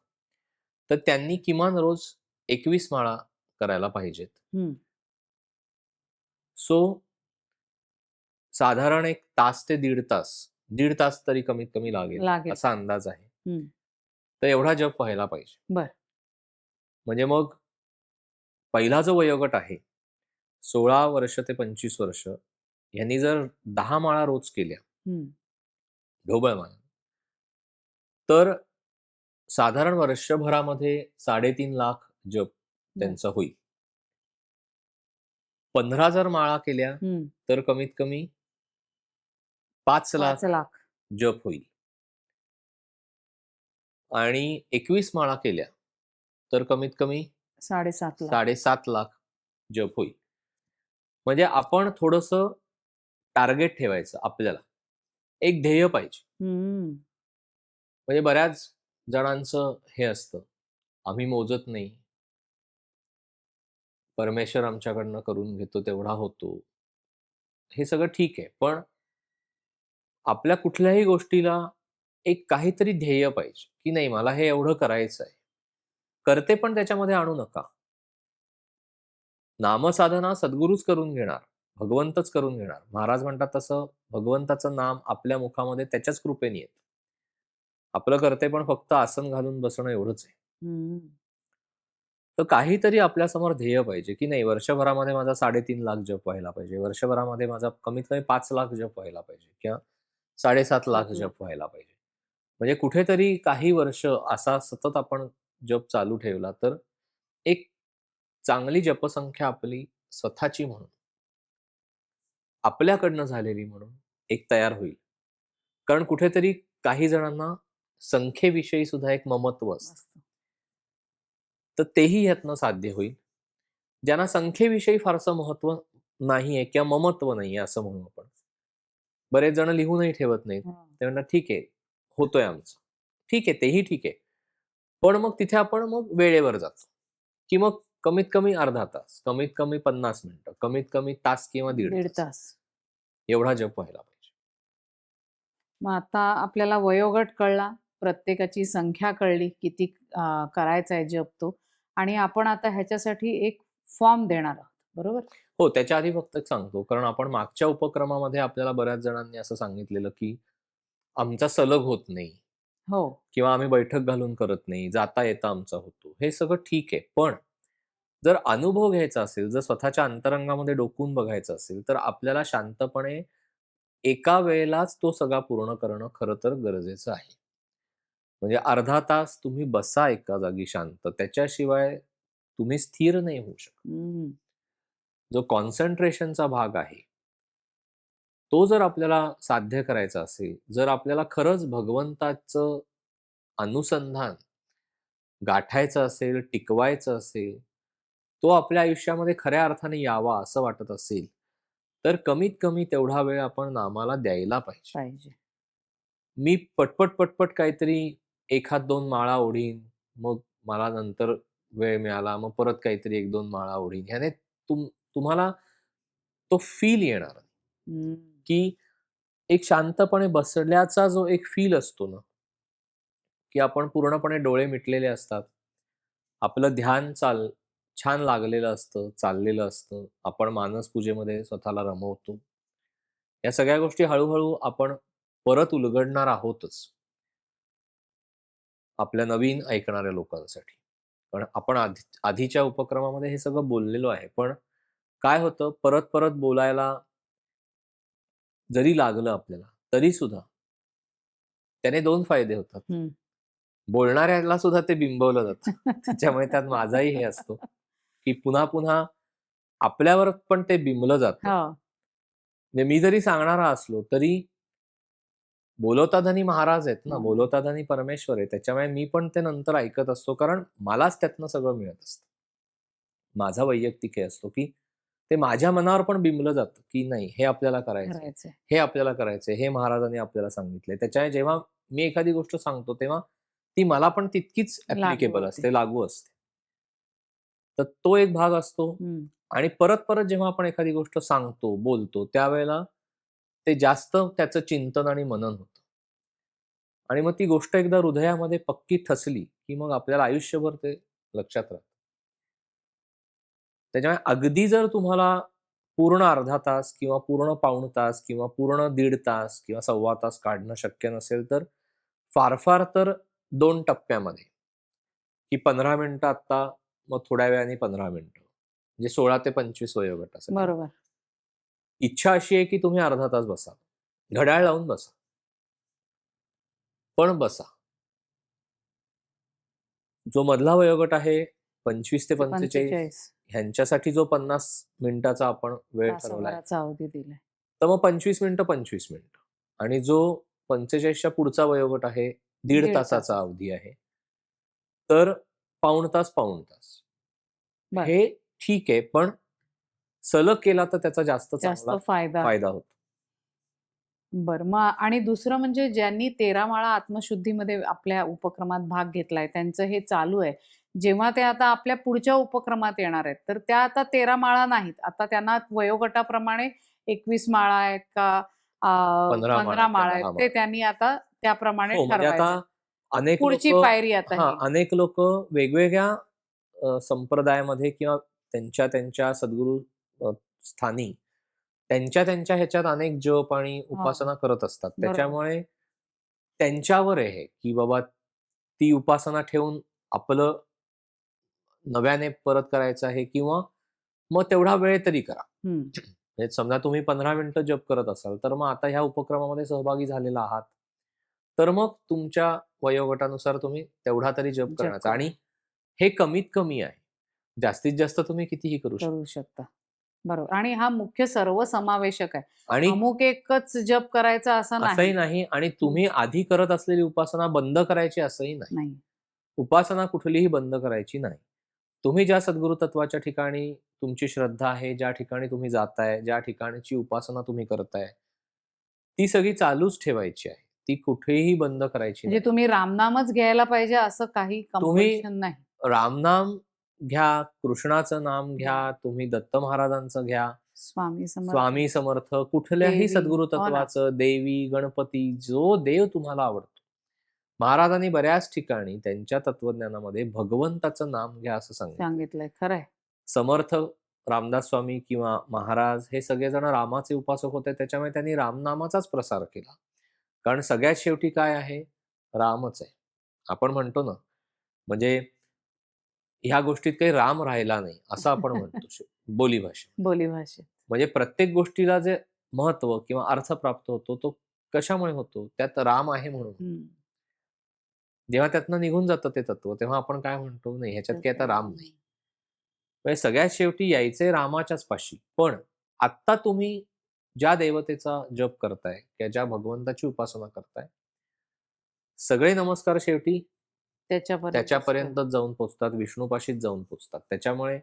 तर त्यांनी किमान रोज 21 माळा करायला पाहिजेत. हं. सो साधारण 1 तास ते दीड तास तरी कमीत कमी लागेल लागेल. असा अंदाज आहे. हं. तर एवढा जप व्हायला पाहिजे. बरं. म्हणजे मग पहिला जो वयोगट आहे 16 वर्ष ते 25 वर्ष यांनी जर 10 माळा रोज केल्या हं. ढोबळ तर साधारण वर्षभरामध्ये 3.5 लाख जप त्यांचा होईल. 15 जर माळा केल्या हं. तर कमीत कमी 5 लाख 5 लाख. जप होईल. आणि 21 माळा केल्या तर कमीत कमी 7.5 लाख. 7.5 लाख जप होईल. म्हणजे आपण थोडंसं टार्गेट ठेवायचं आपल्याला. एक ध्येय पाहिजे. हं. म्हणजे बऱ्याच जणांचं हे असतं, आम्ही मोजत नाही. परमेश्वर आमच्याकडनं करून घेतो तेवढा होतो. हे सगळं ठीक आहे. पण आपल्या कुठल्याही गोष्टीला एक काहीतरी ध्येय पाहिजे, की नाही मला हे एवढं करायचं आहे. करते पण त्याच्यामध्ये आणू नका. नामसाधना सद्गुरूच करून घेणार. भगवंतच करून घेणार. महाराज म्हणतात तसं भगवंताचं नाम आपल्या मुखामध्ये त्याच्याच कृपेने येतं. आपलं कर्ते पण फक्त आसन घालून बसणं एवढंच आहे. हं. तर काहीतरी आपल्यासमोर ध्येय पाहिजे, की नाही वर्षभरामध्ये माझा 3.5 लाख जप व्हायला पाहिजे. वर्षभरामध्ये माझा कमीत कमी 5 लाख जप व्हायला पाहिजे किंवा 7.5 लाख 7 लाख. जप व्हायला पाहिजे. म्हणजे कुठेतरी काही वर्ष असा सतत आपण जप चालू ठेवला तर एक चांगली जपसंख्या आपली स्वतःची म्हणून, आपल्याकडनं झालेली म्हणून एक तयार होईल. कारण कुठेतरी काही जणांना संख्येविषयी सुद्धा एक ममत्व असतं. मस्त. तर तेही यातनं साध्य होईल. ज्यांना संख्येविषयी फारसं महत्त्व नाहीये किंवा ममत्व नाहीये असं म्हणू आपण. बरेच जण लिहूनही ठेवत नाहीत. हां. ते म्हणतात ठीक आहे, होतोय आमचं. ठीक आहे, तेही ठीक आहे. पण मग तिथे आपण मग वेळेवर जातो, की मग कमीत कमी अर्धा तास, कमीत कमी 50 मिनिटं, कमीत कमी तास किंवा दीड 1.5 तास तास. एवढा जप व्हायला पाहिजे. मग आता आपल्याला वयोगट कळला, प्रत्येकाची संख्या कळली, किती करायचा आहे जप तो आणि आपण आता ह्याच्यासाठी एक फॉर्म देणार आहोत, बरोबर? हो, त्याच्या आधी फक्त एक सांगतो, कारण आपण मागच्या उपक्रमामध्ये आपल्याला बऱ्याच जणांनी असं सांगितलेलं, की आमचा सलग होत नाही हो. किंवा आम्ही बैठक घालून करत नाही, जाता येता आमचा होतो. हे सगळं ठीक आहे. पण जर अनुभव घ्यायचा असेल, जर स्वतःच्या अंतरंगामध्ये डोकून बघायचं असेल, तर आपल्याला शांतपणे एका वेळेलाच तो सगळा पूर्ण करणं खरं तर गरजेचं आहे. म्हणजे अर्धा तास तुम्ही बसा एका जागी शांत. त्याच्याशिवाय तुम्ही स्थिर नाही होऊ शकत. हं. जो कॉन्सन्ट्रेशनचा भाग आहे, तो जर आपल्याला साध्य करायचा असेल, जर आपल्याला खरंच भगवंताचं अनुसंधान गाठायचं असेल, टिकवायचं असेल, तो आपल्या आयुष्यामध्ये खऱ्या अर्थाने यावा असं वाटत असेल, तर कमीत कमी तेवढा वेळ आपण नामाला द्यायला पाहिजे. पाहिजे. मी पटपट काहीतरी 1 हात 2 माळा ओढीन, मग मला नंतर वेळ मिळाला, मग परत काहीतरी 1-2 माळा ओढीन. ह्याने तुम्हाला तो फील येणार, हं. की एक शांतपणे बसल्याचा जो एक फील असतो ना, की आपण पूर्णपणे डोळे मिटलेले असतात. आपलं ध्यान छान लागलेलं असतं, चाललेलं असतं. आपण मानस पूजेमध्ये स्वतःला रमवतो. या सगळ्या गोष्टी हळू आपण परत उलगडणार आहोतच. आपल्या नवीन ऐकणाऱ्या लोकांसाठी. पण आपण आधीच्या उपक्रमामध्ये हे सगळं बोललेलो आहे. पण काय होतं, परत-परत बोलायला जरी लागलं आपल्याला, तरीसुद्धा त्याने 2 फायदे होतात. हं. बोलणाऱ्याला सुद्धा ते बिंबवलं जातं. त्याच्यामुळे त्यात माझाही हे असतो, की पुन्हा-पुन्हा आपल्यावर पण ते बिंबलं जातं. हो. म्हणजे मी जरी सांगणारा असलो, तरी बोलवताधनी महाराज आहेत ना, हं. बोलवताधनी परमेश्वर आहे. त्याच्यामुळे मी पण ते नंतर ऐकत असतो, कारण मलाच त्यातनं सगळं मिळत असतं. माझा वैयक्तिक हे असतो, की ते माझ्या मनावर पण बिंबलं जातं, की नाही हे आपल्याला करायचंय, करायचंय. हे आपल्याला करायचंय, हे महाराजांनी आपल्याला सांगितलंय. त्याच्यामुळे जेव्हा मी एखादी गोष्ट सांगतो, तेव्हा ती मला पण तितकीच लागू ॲप्लिकेबल होते. असते, लागू असते. तर तो एक भाग असतो हं. आणि परत-परत जेव्हा आपण एखादी गोष्ट सांगतो, बोलतो, त्यावेळेला ते जास्त त्याचं चिंतन आणि मनन होतं. आणि मग ती गोष्ट एकदा हृदयामध्ये पक्की ठसली, की मग आपल्याला आयुष्यभर ते लक्षात राहतं. त्याच्यामुळे अगदी जर तुम्हाला पूर्ण अर्धा तास किंवा पूर्ण पाऊण तास किंवा पूर्ण दीड तास किंवा सव्वा तास काढणं शक्य नसेल, तर फार तर 2 टप्प्यामध्ये, की 15 मिनिटं आत्ता, मग थोड्या वेळाने 15 मिनिटं. म्हणजे 16 ते 25 वयोगटासाठी. बरोबर. इच्छा अशी आहे, की तुम्ही अर्धा तास बसा. घड्याळ लावून बसा. पण बसा. जो मधला वयोगट आहे 25 ते ते 45 45 ह्यांच्यासाठी जो 50 मिनिटाचा आपण वेळ ठरवलाय, तासाभराचा अवधी दिलाय. तर मग 25 मिनिटं, 25 मिनिटं. आणि जो 45च्या पुढचा वयोगट आहे, दीड दीड तासाचा तासाचा. अवधी आहे. तर पाऊण तास, पाऊण तास. बरं. हे ठीक आहे, पण सलग केला तर त्याचा जास्त जास्त चांगला फायदा. फायदा होतो. बरं. मग आणि दुसरं म्हणजे ज्यांनी 13 माळा आत्मशुद्धीमध्ये आपल्या उपक्रमात भाग घेतलाय, त्यांचं हे चालू आहे. जेव्हा ते आता आपल्या पुढच्या उपक्रमात येणार आहेत, तर त्या आता 13 माळा नाहीत. आता त्यांना वयोगटाप्रमाणे 21 माळा आहेत का 15 माळा 15 त्या माळा आहेत, 10 ते माळा. त्यांनी आता त्याप्रमाणे हो, म्हणजे आता ठरवायचं. अनेक पुढची लोकं पायरी आता हां, ही. अनेक लोकं वेगवेगळ्या संप्रदायामध्ये किंवा त्यांच्या सद्गुरू स्थानी त्यांच्या ह्याच्यात अनेक जप आणि हो, उपासना करत असतात. बरोबर. त्याच्यामुळे त्यांच्यावर आहे, की बाबा ती उपासना ठेवून आपलं नव्याने परत करायचं आहे किंवा मग तेवढा वेळ तरी करा. हं. म्हणजे समजा तुम्ही 15 मिनिटं जप करत असाल, तर मग आता ह्या उपक्रमामध्ये सहभागी झालेला आहात. तर मग तुमच्या वयोगटानुसार तुम्ही तेवढा तरी जप जप करण्याचा, करा. आणि हे कमीत कमी आहे. जास्तीत जास्त तुम्ही कितीही करू शकता. करू शकता. बरोबर आणि हा मुख्य सर्वसमावेशक आहे. आणि अमुक एकच जप करायचा असं असंही नाही. नाही, आणि हं. तुम्ही आधी करत असलेली उपासना बंद करायची असंही नाही. नाही. उपासना कुठलीही बंद करायची नाही. तुम्ही ज्या सद्गुरू तत्वाच्या ठिकाणी तुमची श्रद्धा आहे, ज्या ठिकाणी तुम्ही जाताय, ज्या ठिकाणची उपासना तुम्ही करताय, ती सगळी चालूच ठेवायची आहे. ती कुठेही बंद करायची म्हणजे नाही. तुम्ही रामनामच घ्यायला पाहिजे असं काही तुम्ही कंपल्शन नाही. रामनाम घ्या, कृष्णाचं नाम घ्या. घ्या, तुम्ही दत्त महाराजांचं घ्या, स्वामी समर्थ, स्वामी समर्थ, कुठल्याही देवी सद्गुरू हो ना. तत्वाचं, देवी, गणपती, जो देव तुम्हाला आवडतो. महाराजांनी बऱ्याच ठिकाणी त्यांच्या तत्वज्ञानामध्ये भगवंताचं नाम घ्या असं सांगितलं. सांगितलंय. खरंय. समर्थ रामदास स्वामी किंवा महाराज हे सगळेजण रामाचे उपासक होते. त्याच्यामुळे त्यांनी रामनामाचाच प्रसार केला. कारण सगळ्यात शेवटी काय आहे? रामच आहे. आपण म्हणतो ना, म्हणजे ह्या गोष्टीत काही राम राहिला नाही, असं आपण म्हणतो बोलीभाषेत. बोलीभाषेत. म्हणजे प्रत्येक गोष्टीला जे महत्त्व किंवा अर्थ प्राप्त होतो, तो कशामुळे होतो? त्यात राम आहे म्हणून. हं. जेव्हा त्यातनं निघून जातं ते तत्व, तेव्हा आपण काय म्हणतो? नाही, ह्याच्यात त्यात काही आता काही राम नाही. नाही. म्हणजे सगळ्यात शेवटी यायचंय रामाच्याच पाशी. पण आत्ता तुम्ही ज्या देवतेचा जप करताय किंवा ज्या भगवंताची उपासना करताय, सगळे नमस्कार शेवटी त्याच्यापर्यंतच पोहोच. त्याच्यापर्यंतच जाऊन पोहोचतात, विष्णूपाशीच जाऊन पोहोचतात. त्याच्यामुळे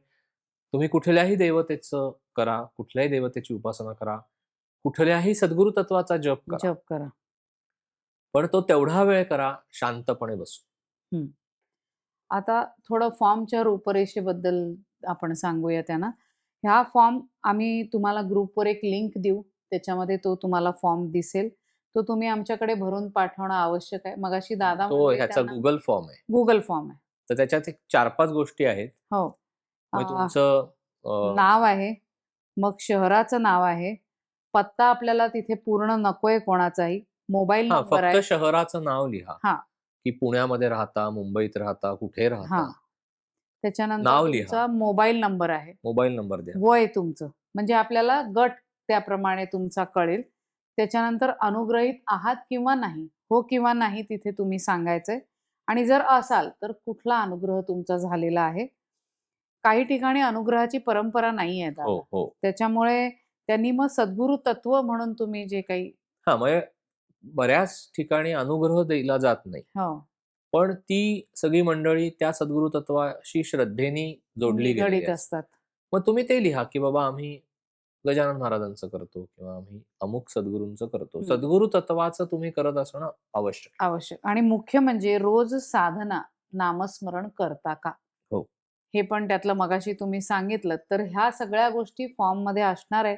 तुम्ही कुठल्याही देवतेचं करा, कुठल्याही देवतेची उपासना करा, कुठल्याही सद्गुरू तत्वाचा जप करा. जप करा. पण तो तेवढा वेळ करा शांतपणे बसून. हं. आता थोडं फॉर्मच्या रूपरेषेबद्दल आपण सांगूया त्यांना. ह्या फॉर्म आम्ही तुम्हाला ग्रुपवर एक लिंक देऊ. त्याच्यामध्ये तो तुम्हाला फॉर्म दिसेल. तो तुम्ही आमच्याकडे भरून पाठवणं आवश्यक आहे. मगाशी दादा तो म्हटले ह्याचा त्यांना Google फॉर्म आहे. Google फॉर्म आहे. तर त्याच्यात एक 4-5 गोष्टी आहेत. हो. मग अ, तुमचं नाव आहे, मग शहराचं नाव आहे, पत्ता आपल्याला तिथे पूर्ण नकोय कोणाचाही, मोबाईल हां, नंबर फक्त आहे. शहराचं नाव लिहा, हां, की पुण्यामध्ये राहता, मुंबईत राहता, कुठे हां. राहता. त्याच्यानंतर नाव लिहा, तुमचा मोबाईल नंबर आहे. मोबाईल नंबर द्या. वय तुमचं, म्हणजे आपल्याला गट त्याप्रमाणे तुमचा कळेल. त्याच्यानंतर अनुग्रहित आहात किंवा नाही, हो किंवा नाही तिथे तुम्ही सांगायचंय आणि जर असाल तर कुठला अनुग्रह तुमचा झालेला आहे. काही ठिकाणी अनुग्रहाची परंपरा नाही आहे हो, दादा. हो. त्याच्यामुळे त्यांनी मग सद्गुरु तत्व म्हणून तुम्ही जे काही हां, म्हणजे बऱ्याच ठिकाणी अनुग्रह दिला जात नाही. हो, पण ती सगळी मंडळी त्या सद्गुरु तत्वाशी श्रद्धेने जोडली गेलेली निगडीत असते. असतात. मग तुम्ही ते लिहा, की बाबा आम्ही गजानन महाराजांचं करतो किंवा आम्ही अमुक सद्गुरूंचं करतो. हं. सद्गुरु तत्वाचं तुम्ही करत असणं आवश्यक आहे. आवश्यक आणि मुख्य म्हणजे रोज साधना, नामस्मरण करता का? हो. हे पण त्यातलं मगाशी तुम्ही सांगितलं. तर ह्या सगळ्या गोष्टी फॉर्ममध्ये असणार आहेत.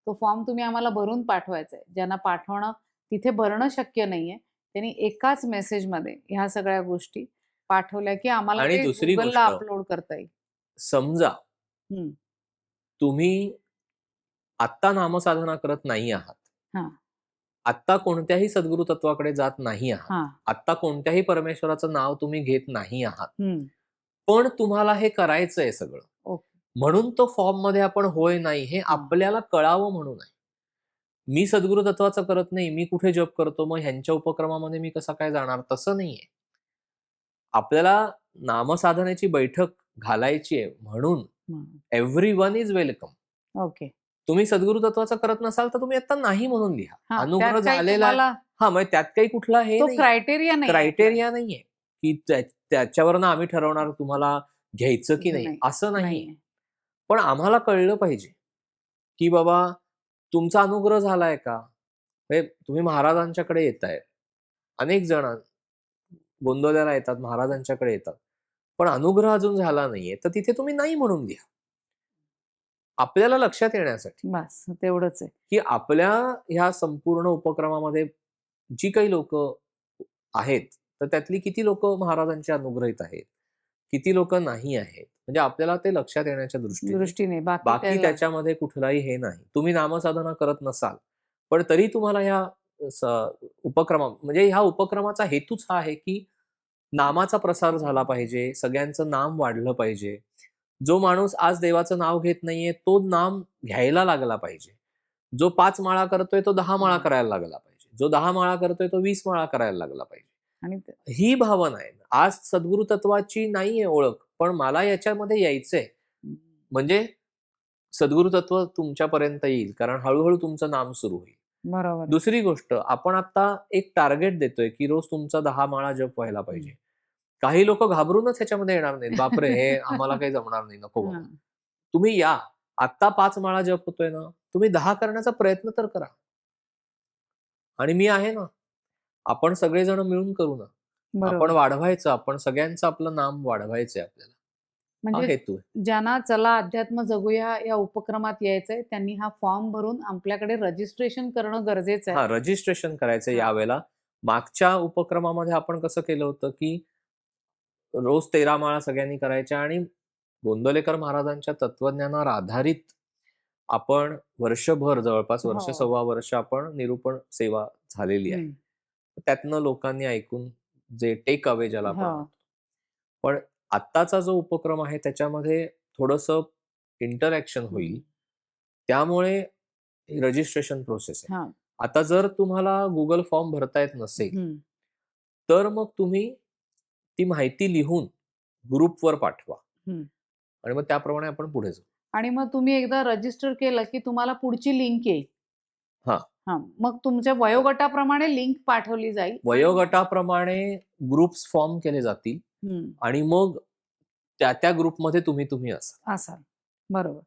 तो फॉर्म तुम्ही आम्हाला भरून पाठवायचा आहे. ज्यांना पाठवणं तिथे भरणं शक्य नाहीये, त्यांनी एकाच मेसेजमध्ये ह्या सगळ्या गोष्टी पाठवल्या, की आम्हाला आणि ते दुसरी Googleला गोष्ट, अपलोड करता येईल. समजा हं. तुम्ही आत्ता नामसाधना करत नाही आहात. हां, आत्ता कोणत्याही सद्गुरु तत्वाकडे जात नाही आहात. हां. आत्ता कोणत्याही परमेश्वराचं नाव तुम्ही घेत नाही आहात. हं. पण तुम्हाला हे करायचंय सगळं. ओके. म्हणून तो फॉर्ममध्ये आपण होय, नाही हे हां. आपल्याला कळावं म्हणून आहे. मी सद्गुरु तत्वाचं करत नाही, मी कुठे जप करतो, मग ह्यांच्या उपक्रमामध्ये मी कसा काय जाणार? तसं नाहीये. आपल्याला नामसाधनेची बैठक घालायची आहे म्हणून हं. Everyone is welcome. ओके. तुम्ही सद्गुरु तत्वाचं करत नसाल, तर तुम्ही आता नाही म्हणून लिहा. हां, त्यात अनुग्रह काही झालेला आहे. तुम्हाला हां, मग त्यात काही कुठला हे तो नाहीये. क्रायटेरिया नाहीये आपला. क्रायटेरिया नाहीये, की त्याच्यावरनं आम्ही ठरवणार तुम्हाला घ्यायचं की नाही, नाही, असं नाहीये. नाहीये. पण आम्हाला कळलं पाहिजे, की बाबा तुमचा अनुग्रह झालाय का? म्हणजे तुम्ही महाराजांच्याकडे येताय. अनेक जण गोंदवल्याला येतात, महाराजांच्याकडे येतात. पण अनुग्रह अजून झाला नाहीये, तर तिथे तुम्ही नाही म्हणून लिहा. आपल्याला लक्षात येण्यासाठी, बस तेवढंच आहे. की आपल्या ह्या संपूर्ण उपक्रमामध्ये जी काही लोकं आहेत, तर त्यातली किती लोकं महाराजांचे अनुग्रहित आहेत, किती लोकं नाही आहेत. म्हणजे आपल्याला ते लक्षात येण्याच्या दृष्टीने. दृष्टीने बाकी बाकी त्याला त्याच्यामध्ये कुठलाही हे नाही. तुम्ही नामसाधना करत नसाल, पण तरी तुम्हाला ह्या स म्हणजे ह्या उपक्रमाचा हेतूच हा आहे, की नामाचा प्रसार झाला पाहिजे, सगळ्यांचं नाम वाढलं पाहिजे. जो माणूस आज देवाचं नाव घेत नाहीये, तो नाम घ्यायला लागला पाहिजे. जो 5 माळा करतोय, तो 10 माळा करायला लागला पाहिजे. जो 10 माळा करतोय, तो 20 माळा करायला लागला पाहिजे. आणि ही भावना आहे. आज सद्गुरु तत्वाची नाहीये ओळख, पण मला याच्यामध्ये यायचंय. म्हणजे सद्गुरु तत्व तुमच्यापर्यंत येईल, कारण हळू तुमचं नाम सुरू होईल. बरोबर आहे. दुसरी गोष्ट, आपण आता एक टार्गेट देतोय, की रोज तुमचा 10 माळा जप व्हायला पाहिजे. काही लोकं घाबरूनच ह्याच्यामध्ये येणार नाहीत. बापरे! हे आम्हाला काही जमणार नाही, नको बाबा. हां. तुम्ही या. आत्ता 5 माळा जप होतोय ना, तुम्ही 10 करण्याचा प्रयत्न तर करा. आणि मी आहे ना. आपण सगळेजण मिळून करू ना. आपण बरोबर. वाढवायचं, आपण सगळ्यांचं आपलं नाम वाढवायचंय आपल्याला. हा म्हणजे हेतू आहे. ज्यांना चला अध्यात्म जगूया या उपक्रमात यायचंय, त्यांनी हा फॉर्म भरून आपल्याकडे रजिस्ट्रेशन करणं गरजेचं आहे. हां, रजिस्ट्रेशन करायचं हां. यावेळेला. मागच्या उपक्रमामध्ये आपण कसं केलं होतं, की रोज 13 माळा सगळ्यांनी करायच्या आणि गोंदवलेकर महाराजांच्या तत्वज्ञानावर आधारित आपण वर्षभर, जवळपास वर्ष, हो. सव्वा वर्ष आपण निरूपण सेवा झालेली आहे. हं. त्यातनं लोकांनी ऐकून जे टेक अवे ज्याला आपण हो. म्हणतो. पण आत्ताचा जो उपक्रम आहे त्याच्यामध्ये थोडंसं इंटरॅक्शन होईल. त्यामुळे रजिस्ट्रेशन प्रोसेस आहे. हां. आता जर तुम्हाला Google फॉर्म भरता येत नसेल, हं. तर मग तुम्ही ती माहिती लिहून ग्रुपवर पाठवा हं. आणि मग त्याप्रमाणे आपण पुढे जाऊ. आणि मग तुम्ही एकदा रजिस्टर केलं, की तुम्हाला पुढची लिंक येईल. हां. हां. मग तुमच्या वयोगटाप्रमाणे लिंक पाठवली जाईल. वयोगटाप्रमाणे ग्रुप्स फॉर्म केले जातील हं. आणि मग त्या ग्रुपमध्ये तुम्ही असाल. असाल. बरोबर.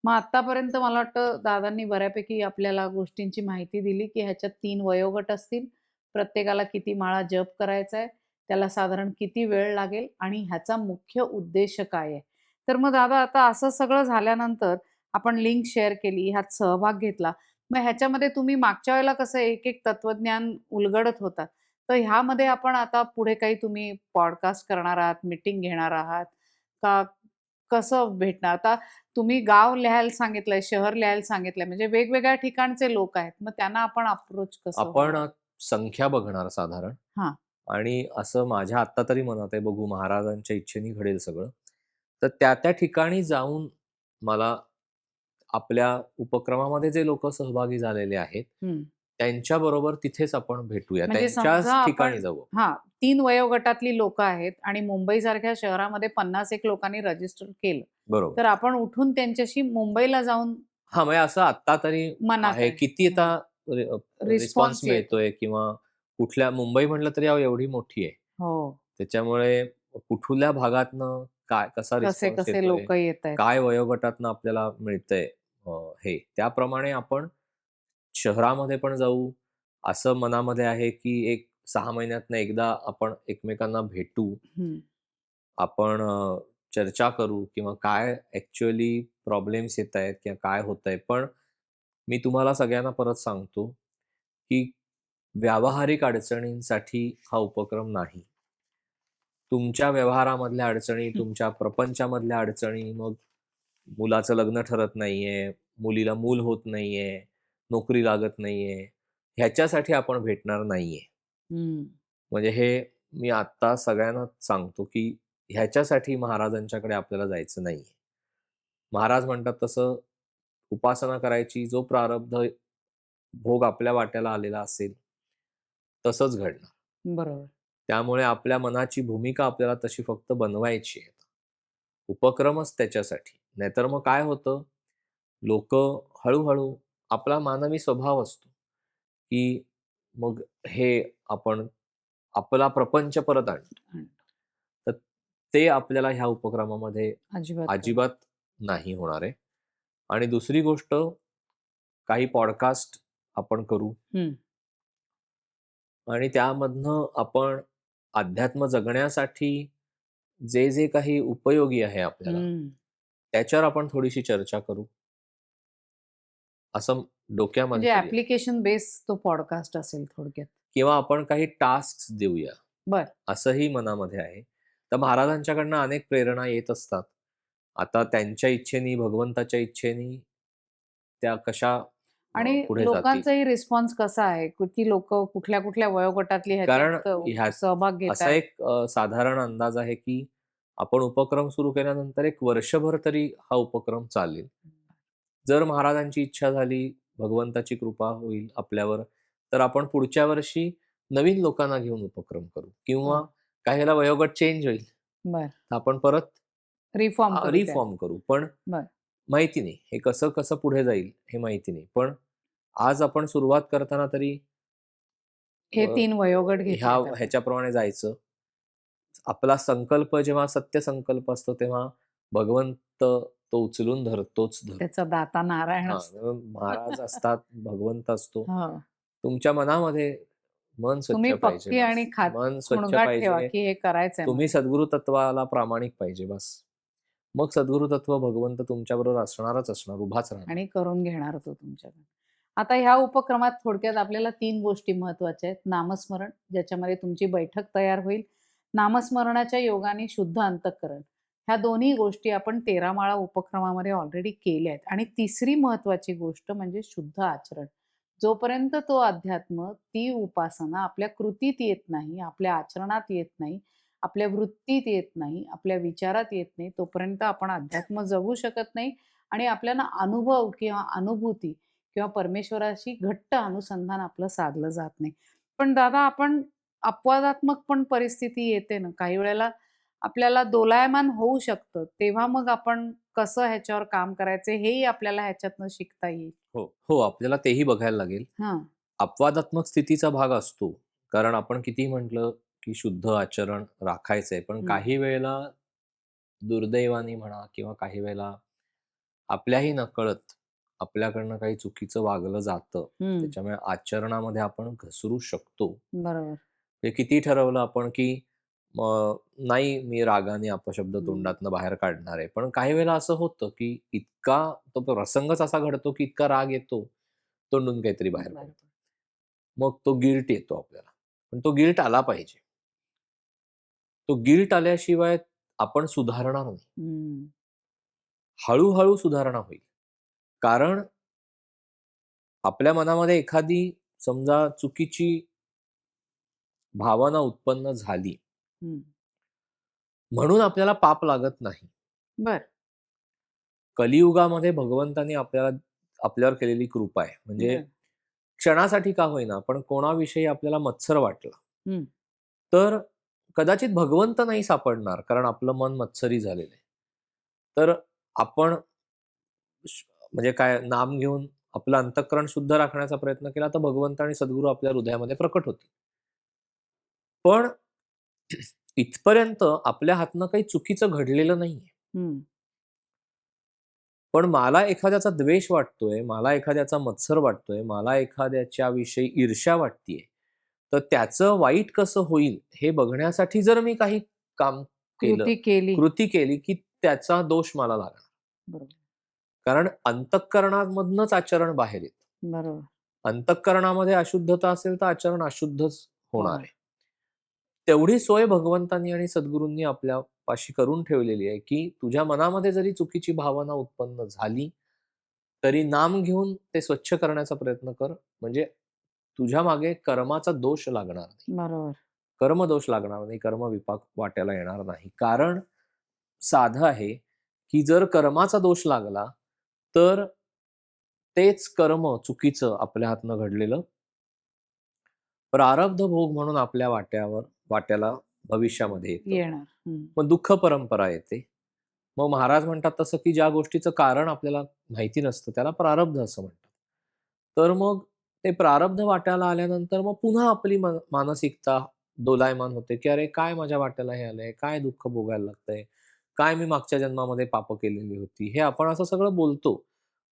मग आत्तापर्यंत मला वाटतं दादांनी बऱ्यापैकी आपल्याला गोष्टींची माहिती दिली, की ह्याच्यात 3 वयोगट असतील. प्रत्येकाला किती माळा जप करायचा आहे, त्याला साधारण किती वेळ लागेल आणि ह्याचा मुख्य उद्देश काय आहे. तर मग दादा आता असं सगळं झाल्यानंतर आपण लिंक शेअर केली, ह्यात सहभाग घेतला. मग ह्याच्यामध्ये तुम्ही मागच्या वेळेला कसं एक-एक तत्वज्ञान उलगडत होतात. तर ह्यामध्ये आपण आता पुढे काही तुम्ही पॉडकास्ट करणार आहात, मीटिंग घेणार आहात का कसं भेटणार? आता तुम्ही गाव लिहायला सांगितलंय, शहर लिहायला सांगितलंय, म्हणजे वेगवेगळ्या ठिकाणचे लोक आहेत. मग त्यांना आपण अप्रोच कसं आपण व्हावं? संख्या बघणार साधारण हां. आणि असं माझ्या आत्ता तरी मनात आहे, बघू महाराजांच्या इच्छेने घडेल सगळं. तर त्या ठिकाणी जाऊन मला आपल्या उपक्रमामध्ये जे लोकं सहभागी झालेले आहेत, हं. त्यांच्याबरोबर तिथेच आपण भेटूया. म्हणजे समजा त्यांच्याच ठिकाणी आपण जाऊ. हां, 3 वयोगटातली लोकं आहेत आणि मुंबईसारख्या शहरामध्ये 50 एक लोकांनी रजिस्टर केलं. बरोबर. तर आपण उठून त्यांच्याशी मुंबईला जाऊन हां, म्हणजे असं आत्ता तरी मनात आहे. आहे. किती हं. आता रिस्पॉन्स रिस्पॉन्स येतो. मिळतोय किंवा कुठल्या मुंबई म्हटलं तरी अहो एवढी मोठी आहे. हो. त्याच्यामुळे कुठल्या भागातनं कसा रिस्पॉन्स कसे-कसे येतोय, लोकं येतायत. काय वयोगटातनं आपल्याला मिळतंय अ, हे. त्याप्रमाणे आपण शहरामध्ये पण जाऊ. असं मनामध्ये आहे, की एक 6 महिन्यातनं एकदा आपण एकमेकांना भेटू. हं. आपण चर्चा करू किंवा काय ॲक्चुअली प्रॉब्लेम्स येतायत किंवा काय होतंय. पण मी तुम्हाला सगळ्यांना परत सांगतो, की व्यावहारिक अडचणींसाठी हा उपक्रम नाही. तुमच्या व्यवहारामधल्या अडचणी, हं. तुमच्या प्रपंचामधल्या अडचणी, मग मुलाचं लग्न ठरत नाहीये, मुलीला मूल होत नाहीये, नोकरी लागत नाहीये, ह्याच्यासाठी आपण भेटणार नाहीये. हं. म्हणजे हे मी आत्ता सगळ्यांना सांगतो, की ह्याच्यासाठी महाराजांच्याकडे आपल्याला जायचं नाहीये. महाराज म्हणतात तसं उपासना करायची, जो प्रारब्ध भोग आपल्या वाट्याला आलेला असेल, तसंच घडणार. बरोबर. त्यामुळे आपल्या मनाची भूमिका आपल्याला तशी फक्त बनवायची आहे. उपक्रमच त्याच्यासाठी. नाहीतर मग काय होतं, लोकं हळू आपला मानवी स्वभाव असतो, की मग हे आपण आपला प्रपंच परत आणतो. हं. तर ते आपल्याला ह्या उपक्रमामध्ये अजिबात करू. अजिबात नाही होणार आहे. आणि दुसरी गोष्ट काही पॉडकास्ट आपण करू हं. आणि त्यामधनं आपण अध्यात्म जगण्यासाठी जे काही उपयोगी आहे आपल्याला, हं. त्याच्यावर आपण थोडीशी चर्चा करू, असं म्हणजे डोक्यामध्ये तरी आहे. ॲप्लिकेशन बेस तो पॉडकास्ट असेल थोडक्यात. किंवा आपण काही टास्क्स देऊया, बरं. असंही मनामध्ये आहे. तर महाराजांच्याकडनं अनेक प्रेरणा येत असतात. आता त्यांच्या इच्छेनी, भगवंताच्या इच्छेनी त्या कशा आणि पुढे जातील. लोकांचाही रिस्पॉन्स कसा आहे? किती लोकं कुठल्या-कुठल्या वयोगटातली कारण ह्याच्यात ह्यात सहभाग असा घेतायत? एक साधारण अंदाज आहे, की आपण उपक्रम सुरू केल्यानंतर एक वर्षभर तरी हा उपक्रम चालेल. जर महाराजांची इच्छा झाली, भगवंताची कृपा होईल आपल्यावर, तर आपण पुढच्या वर्षी नवीन लोकांना घेऊन उपक्रम करू किंवा हां. काही वेळेला वयोगट चेंज होईल. बरं. तर आपण परत रिफॉर्म करू त्याला. रिफॉर्म करू. पण बरं. माहिती नाही, हे कसं-कसं पुढे जाईल हे माहिती नाही. पण आज आपण सुरुवात करताना तरी हे अ, 3 वयोगट घेतलेत आपण. ह्याच्याप्रमाणे जायचं. आपला संकल्प जेव्हा सत्य संकल्प असतो, तेव्हा भगवंत तो उचलून धरतोच धरतो. त्याचा दाता नारायण हां, असतो. महाराज असतात, भगवंत असतो. हो. तुमच्या मनामध्ये मन तुम्ही स्वच्छ पाहिजे पक्की बस. आणि मन स्वच्छ खुणगाट ठेवा, पाहिजे. की हे करायचंय तुम्ही मला. सद्गुरू तत्वाला प्रामाणिक पाहिजे बस. मग सद्गुरू तत्व भगवंत तुमच्याबरोबर असणारच असणार, उभाच राहणार. आणि करून घेणार तो तुमच्याकडून. आता ह्या उपक्रमात थोडक्यात आपल्याला 3 गोष्टी महत्त्वाच्या आहेत. नामस्मरण, ज्याच्यामध्ये तुमची बैठक तयार होईल. नामस्मरणाच्या योगाने शुद्ध अंतःकरण. ह्या दोन्ही गोष्टी आपण 13 माळा उपक्रमामध्ये ऑलरेडी केल्या आहेत. आणि तिसरी महत्त्वाची गोष्ट म्हणजे शुद्ध आचरण. जोपर्यंत तो अध्यात्म, ती उपासना आपल्या कृतीत येत नाही, आपल्या आचरणात येत नाही, आपल्या वृत्तीत येत नाही, आपल्या विचारात येत नाही, तोपर्यंत आपण अध्यात्म जगू शकत नाही आणि आपल्याला अनुभव किंवा अनुभूती किंवा परमेश्वराशी घट्ट अनुसंधान आपलं साधलं जात नाही. पण दादा आपण अपवादात्मक पण परिस्थिती येते ना, काही वेळेला आपल्याला दोलायमान होऊ शकतं. तेव्हा मग आपण कसं ह्याच्यावर काम करायचं हेही आपल्याला ह्याच्यातनं शिकता येईल. हो. हो, आपल्याला तेही बघायला लागेल. हां. अपवादात्मक स्थितीचा भाग असतो. कारण आपण कितीही म्हटलं, की शुद्ध आचरण राखायचंय. पण हं. काही वेळेला दुर्दैवाने म्हणा किंवा काही वेळेला आपल्याही नकळत आपल्याकडनं काही चुकीचं वागलं जातं. हं. त्याच्यामुळे आचरणामध्ये आपण घसरू शकतो. बरोबर. म्हणजे किती ठरवलं आपण, की मग नाही मी रागाने अपशब्द हं. तोंडातनं बाहेर काढणार आहे. पण काही वेळेला असं होतं, की इतका तो प्रसंगच असा घडतो, की इतका राग येतो, तोंडून काहीतरी बाहेर बरोबर. पडतं. मग तो गिल्ट येतो आपल्याला. पण तो गिल्ट आला पाहिजे. तो गिल्ट आल्याशिवाय आपण सुधारणार नाही. हम्म. हळूहळू सुधारणा होईल. कारण आपल्या मनामध्ये एखादी समजा चुकीची भावना उत्पन्न झाली, हम्म. म्हणून आपल्याला पाप लागत नाही. बर. कलियुगामध्ये भगवंतांनी आपल्यावर केलेली कृपा आहे. म्हणजे बर. क्षणासाठी का होईना, पण कोणाविषयी आपल्याला मत्सर वाटला, हम्म. तर कदाचित भगवंत नाही सापडणार, कारण आपलं मन मत्सरी झालेलं आहे. तर आपण म्हणजे काय नाम घेऊन आपलं अंतःकरण शुद्ध राखण्याचा प्रयत्न केला, तर भगवंत आणि सद्गुरू आपल्या हृदयामध्ये प्रकट होतील. पण इथपर्यंत आपल्या हातनं काही चुकीचं घडलेलं नाहीये. हम्म. पण मला एखाद्याचा द्वेष वाटतोय, मला एखाद्याचा मत्सर वाटतोय, मला एखाद्याच्या विषयी ईर्ष्या वाटतीये, तर त्याचं वाईट कसं होईल हे बघण्यासाठी जर मी काही काम केलं, कृती केली. कृती केली, की त्याचा दोष मला लागणार. बरोबर. कारण अंतःकरणामधनंच आचरण बाहेर येतं. बरोबर. अंतःकरणामध्ये अशुद्धता असेल तर आचरण अशुद्धच होणार होणार. आहे. तेवढी सोय भगवंतांनी आणि सद्गुरूंनी आपल्या पाशी करून ठेवलेली आहे, की तुझ्या मनामध्ये जरी चुकीची भावना उत्पन्न झाली, तरी नाम घेऊन ते स्वच्छ करण्याचा प्रयत्न कर. म्हणजे तुझ्या मागे कर्माचा दोष लागणार नाही. बरोबर. कर्मदोष लागणार नाही, कर्मविपाक वाट्याला येणार नाही. कारण साधं आहे, की जर कर्माचा दोष लागला, तर तेच कर्म चुकीचं आपल्या हातनं घडलेलं प्रारब्ध भोग म्हणून आपल्या वाट्याला भविष्यामध्ये येतं. येणार. हम्म. मग दुःख परंपरा येते. मग महाराज म्हणतात तसं, की ज्या गोष्टीचं कारण आपल्याला माहिती नसतं त्याला प्रारब्ध असं म्हणतात. तर मग ते प्रारब्ध वाट्याला आल्यानंतर मग पुन्हा आपली मानसिकता दोलायमान होते, की अरे काय माझ्या वाट्याला हे आलंय, काय दुःख भोगायला लागतंय, काय मी मागच्या जन्मामध्ये पाप केलेली होती. हे आपण असं सगळं बोलतो.